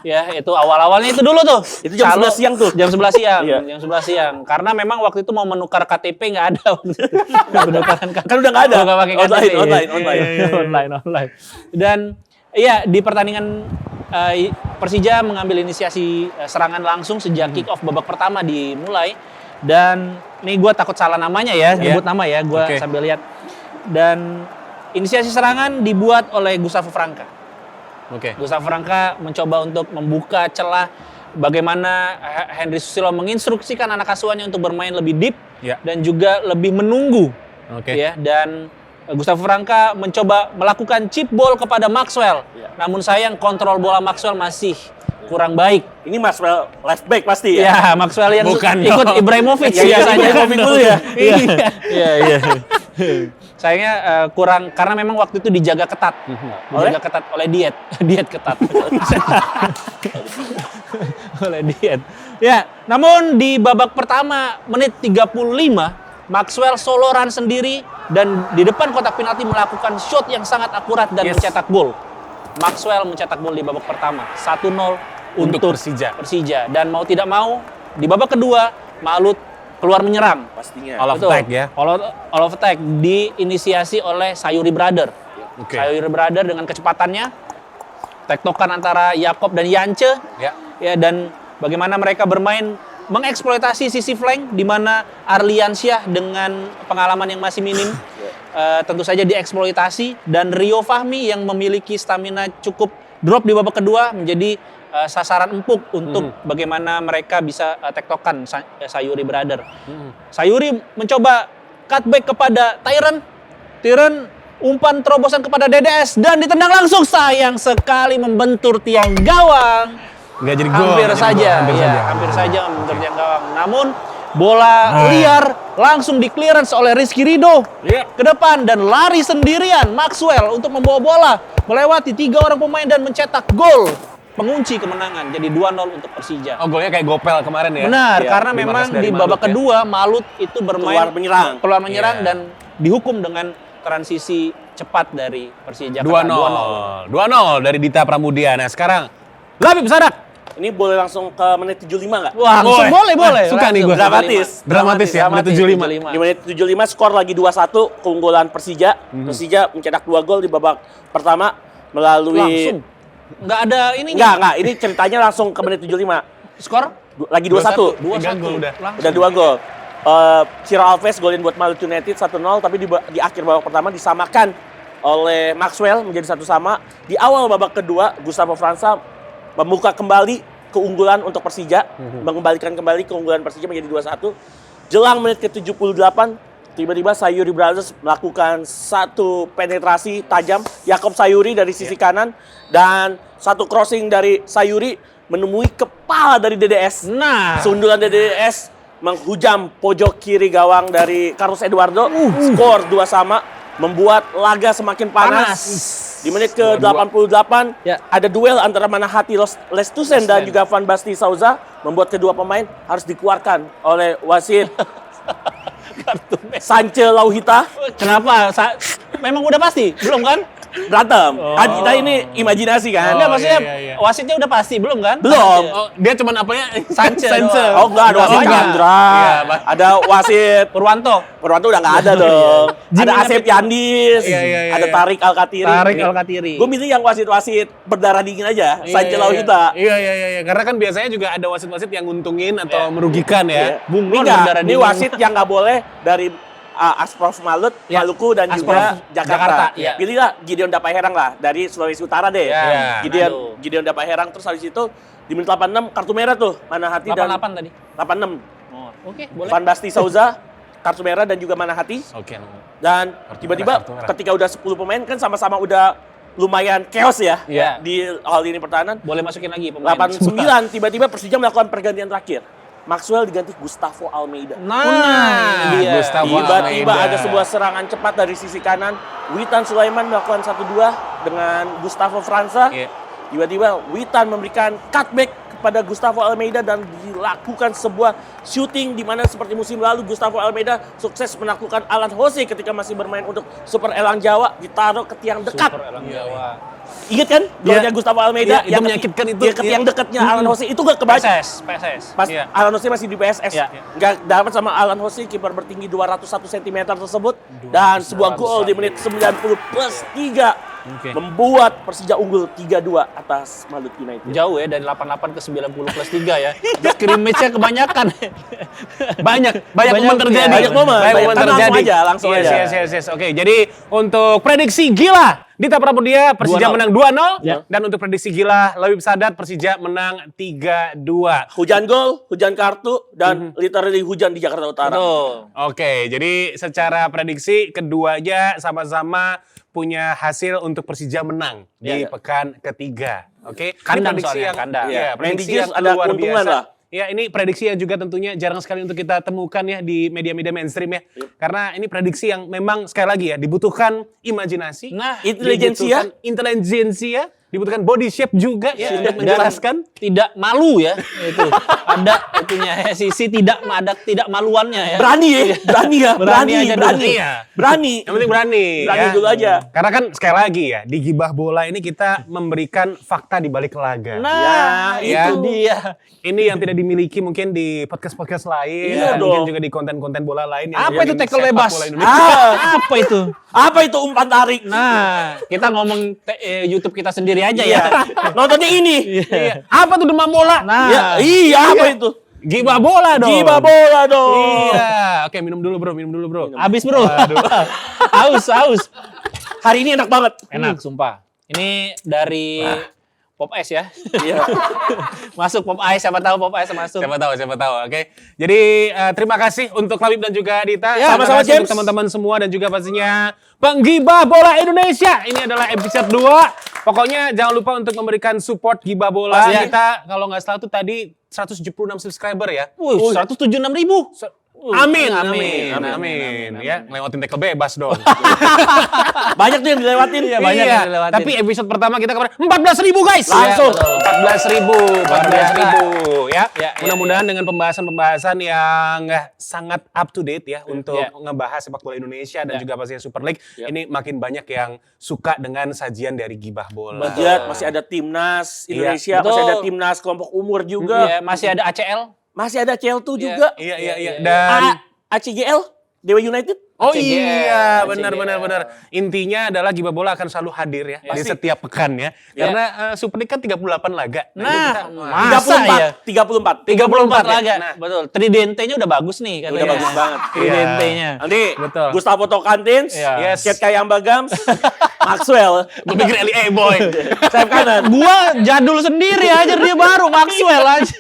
Ya, itu awal-awalnya itu dulu tuh. Itu jam 11 siang tuh. Jam 11 siang. Iya. Jam 11 siang. Karena memang waktu itu mau menukar KTP nggak ada. Penukaran KTP. Kan udah nggak ada. Nggak pakai KTP. Online. Dan iya, di pertandingan Persija mengambil inisiasi serangan langsung sejak kick off babak pertama dimulai. Dan ini gue takut salah namanya ya, nyebut nama ya, gue sambil lihat. Dan inisiasi serangan dibuat oleh Gustavo Franca. Gustavo Franca mencoba untuk membuka celah bagaimana Henry Susilo menginstruksikan anak asuhannya untuk bermain lebih deep dan juga lebih menunggu. Ya, dan Gustavo Franca mencoba melakukan chip ball kepada Maxwell. Namun sayang kontrol bola Maxwell masih kurang baik. Ini Maxwell left back pasti ya? Ya, Maxwell yang Bukan ikut dong. Ibrahimovic Iya, biasanya. Ibrahimovic dulu ya? Iya. Sayangnya kurang, karena memang waktu itu dijaga ketat. Dijaga ketat oleh diet. Diet ketat. Oleh diet. Ya, namun di babak pertama menit 35, Maxwell solo run sendiri dan di depan kotak penalti melakukan shot yang sangat akurat dan mencetak gol. Maxwell mencetak gol di babak pertama, 1-0 untuk Persija. Dan mau tidak mau, di babak kedua, Malut keluar menyerang. Pastinya. All of attack ya. All of attack diinisiasi oleh Sayuri Brother. Sayuri Brother dengan kecepatannya, tektokan antara Yakob dan Yance. Ya, dan bagaimana mereka bermain mengeksploitasi sisi flank di mana Arliansyah dengan pengalaman yang masih minim tentu saja dieksploitasi, dan Rio Fahmi yang memiliki stamina cukup drop di babak kedua menjadi sasaran empuk untuk bagaimana mereka bisa tektokan Sayuri Brother. Sayuri mencoba cutback kepada Tyron umpan terobosan kepada DDS dan ditendang langsung, sayang sekali membentur tiang gawang. Nggak jadi gol. Hampir saja membentur tiang gawang. Namun bola liar langsung di clearance oleh Rizky Ridho ke depan dan lari sendirian Maxwell untuk membawa bola melewati 3 orang pemain dan mencetak gol pengunci kemenangan. Jadi 2-0 untuk Persija. Oh, golnya kayak Gopel kemarin ya? Benar, Ya, karena memang di babak kedua Malut itu bermain keluar menyerang dan dihukum dengan transisi cepat dari Persija Jakarta. 2-0 dari Dita Pramudia. Nah, sekarang Labib Sadak. Ini boleh langsung ke menit 75 nggak? Wah, boleh. Suka nih gue. Dramatis ya, menit 75. Di menit 75 skor lagi 2-1 keunggulan Persija. Persija mencetak 2 gol di babak pertama melalui Langsung. Nggak ada ini. Enggak, ini ceritanya langsung ke menit 75. Skor Lagi 2-1. 3 gol udah. Udah 2 gol. Ciro Alves golin buat Malut United 1-0, tapi di akhir babak pertama disamakan oleh Maxwell menjadi 1-1. Di awal babak kedua, Gustavo Franca membuka kembali keunggulan untuk Persija, mengembalikan kembali keunggulan Persija menjadi 2-1. Jelang menit ke-78, tiba-tiba Sayuri Brothers melakukan satu penetrasi tajam. Yakob Sayuri dari sisi kanan dan satu crossing dari Sayuri menemui kepala dari DDS. Nah, Sundulan DDS menghujam pojok kiri gawang dari Carlos Eduardo. Skor 2-2 membuat laga semakin panas. Di menit ke-88 Ya. ada duel antara Manahati Lestusen dan juga Van Basti Souza membuat kedua pemain harus dikeluarkan oleh wasit Sance Lauhita. kenapa? Memang udah pasti, belum kan? Berantem. Kan kita ini imajinasi kan. Enggak, maksudnya iya. wasitnya udah pasti, belum kan? Belum. Oh, dia cuman apanya? Sance Sance. doang. Oh enggak, ada wasit Oh, enggak. Chandra. Iya, Ada wasit Purwanto. Purwanto udah nggak ada dong. Ada Asep Yandis. Iya, Ada iya. Tarik Alkatiri. Tarik Alkatiri. Gue milih yang wasit-wasit berdarah dingin aja. Sance Lauhita. Iya. Karena kan biasanya juga ada wasit-wasit yang nguntungin atau merugikan ya. Iya. Bunglon Ini nggak, berdarah ini dingin. wasit yang nggak boleh dari Asprof Malut, Ya. Maluku dan Asprof juga Jakarta. Jakarta, ya. Pilihlah Gideon Dapaherang lah dari Sulawesi Utara deh. Ya. Gideon Dapaherang terus habis itu di menit 86 kartu merah tuh Manahati dan 88 tadi. 86 Oh, oke, boleh. Van Basti Souza kartu merah dan juga Manahati. Oke. Dan Kartu tiba-tiba merah. ketika udah 10 pemain kan sama-sama udah lumayan chaos ya Iya. di hal ini pertahanan. Boleh masukin lagi pemain. 89 tiba-tiba Persija melakukan pergantian terakhir. Maxwell diganti Gustavo Almeida. Nah, dia. Gustavo Tiba-tiba Almeida. ada sebuah serangan cepat dari sisi kanan. Witan Sulaiman melakukan 1-2 dengan Gustavo Fransa. Iya. Tiba-tiba Witan memberikan cutback kepada Gustavo Almeida dan dilakukan sebuah shooting di mana seperti musim lalu Gustavo Almeida sukses menaklukkan Alan Jose ketika masih bermain untuk Super Elang Jawa, ditaruh ke tiang dekat. Super Elang Jawa. Ingat kan golnya Gustavo Almeida Iya, itu menyakitkan itu. Dia ke tiang Iya. dekatnya Alan Jose itu gak kebaca. PSS. Pas Iya. Alan Jose masih di PSS, Iya. nggak dapat sama Alan Jose, kiper bertinggi 201 cm tersebut, dan sebuah gol di menit 90 plus 3 Oke. membuat Persija unggul 3-2 atas Malut United. Jauh ya dari 88 ke 90 plus 3 ya. Scrimmage-nya kebanyakan. Banyak momen terjadi. Banyak momen. Kan langsung aja. Yes. Oke, jadi untuk prediksi gila Dita Pramudia Persija 2-0. menang 2-0 Ya. dan untuk prediksi gila Labib Sadat Persija menang 3-2. Hujan gol, hujan kartu, dan literally hujan di Jakarta Utara. Betul. Oke, jadi secara prediksi keduanya sama-sama punya hasil untuk Persija menang di Iya. pekan ketiga. Oke, Kandang ini prediksi soalnya, yang kandang. Iya, Iya. prediksi Managers yang ada luar keuntungan biasa. lah. Ya, ini prediksi yang juga tentunya jarang sekali untuk kita temukan ya di media-media mainstream ya. Karena ini prediksi yang memang sekali lagi ya dibutuhkan imajinasi, Nah, intelijensia. dibutuhkan intelijensia, dibutuhkan body shape juga ya Iya. untuk menjelaskan. tidak malu ya itu ada itunya sisi tidak maluannya ya. Berani ya, Berani aja dulu. berani. Iya. Berani. Yang penting berani. Berani ya. dulu aja. Karena kan sekali lagi ya di Gibah Bola ini kita memberikan fakta di balik laga. Nah, Ya, itu dia. Ini yang tidak dimiliki mungkin di podcast-podcast lain, Iya atau mungkin dong. juga di konten-konten bola lain. yang Apa itu ngomongin tackle sepak bebas? bola Indonesia. Apa itu? Apa itu umpan tarik? Nah, kita ngomong YouTube kita sendiri aja ya. Nontonnya ini. Iya. Apa tuh demam bola? Nah, Ya, iya, apa itu? Gibah bola dong. Gibah bola dong. Iya. Oke, minum dulu bro. habis bro. Haus. Hari ini enak banget. Enak, sumpah. Ini dari Pop Ice ya. Iya. Masuk Pop Ice, siapa tahu Pop Ice masuk. Siapa tahu. Oke. Jadi terima kasih untuk Labib dan juga Dita. Ya, Terima sama-sama, kasih James. untuk teman-teman semua dan juga pastinya penggibah bola Indonesia. Ini adalah episode 2. Pokoknya jangan lupa untuk memberikan support Gibah Bola. Pasti. Kita kalau nggak salah tuh tadi 176 subscriber ya. Wih, 176.000. Amin. Ya, ngelewatin tackle bebas dong. Banyak tuh yang dilewatin. Iya, banyak yang dilewatin. Tapi episode pertama kita kemarin 14.000 guys. Langsung. Iya, 14.000 ya. Ya, Mudah-mudahan dengan pembahasan-pembahasan yang sangat up to date ya untuk Ya. ngebahas sepak bola Indonesia dan Ya. juga pastinya Super League. Ya. Ini makin banyak yang suka dengan sajian dari Gibah Bola. Lihat masih ada timnas Indonesia, Betul. masih ada timnas kelompok umur juga. Iya, masih ada ACL. Masih ada CL2 Iya. juga. Iya. Dan ACGL, Dewa United. oh ACGL. iya, ACGL. benar. Intinya adalah Gibah Bola akan selalu hadir ya di Pasti. setiap pekan ya. Ya. Karena Super League kan 38 laga. Nah, ini masa ya? 34. 34 ya? laga. Nah. Betul. Tridente-nya udah bagus nih katanya. Udah bagus banget. Tridente-nya. Nanti Betul. Gustavo Tokantins, Iya. Yes. Ket Kayang Bagams, Maxwell, Gue pikir LA boy. sayap kanan. Gua jadul sendiri aja, dia baru Maxwell aja.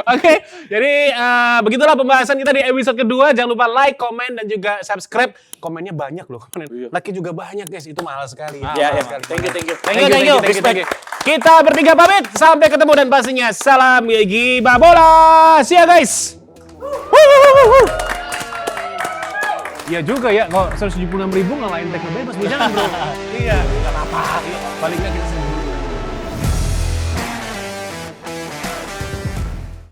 Oke, jadi begitulah pembahasan kita di episode kedua. Jangan lupa like, komen, dan juga subscribe. Komennya banyak loh. Like-nya juga banyak guys, itu mahal sekali. Ya, ya. Sekali. Thank you. Thank you. Kita bertiga pamit. Sampai ketemu dan pastinya salam Gibah Bola. See ya guys. Iya juga ya, kalau 176.000 ngalahin tag bebas, jangan bro. Iya, nggak apa-apa. Paling nggak kita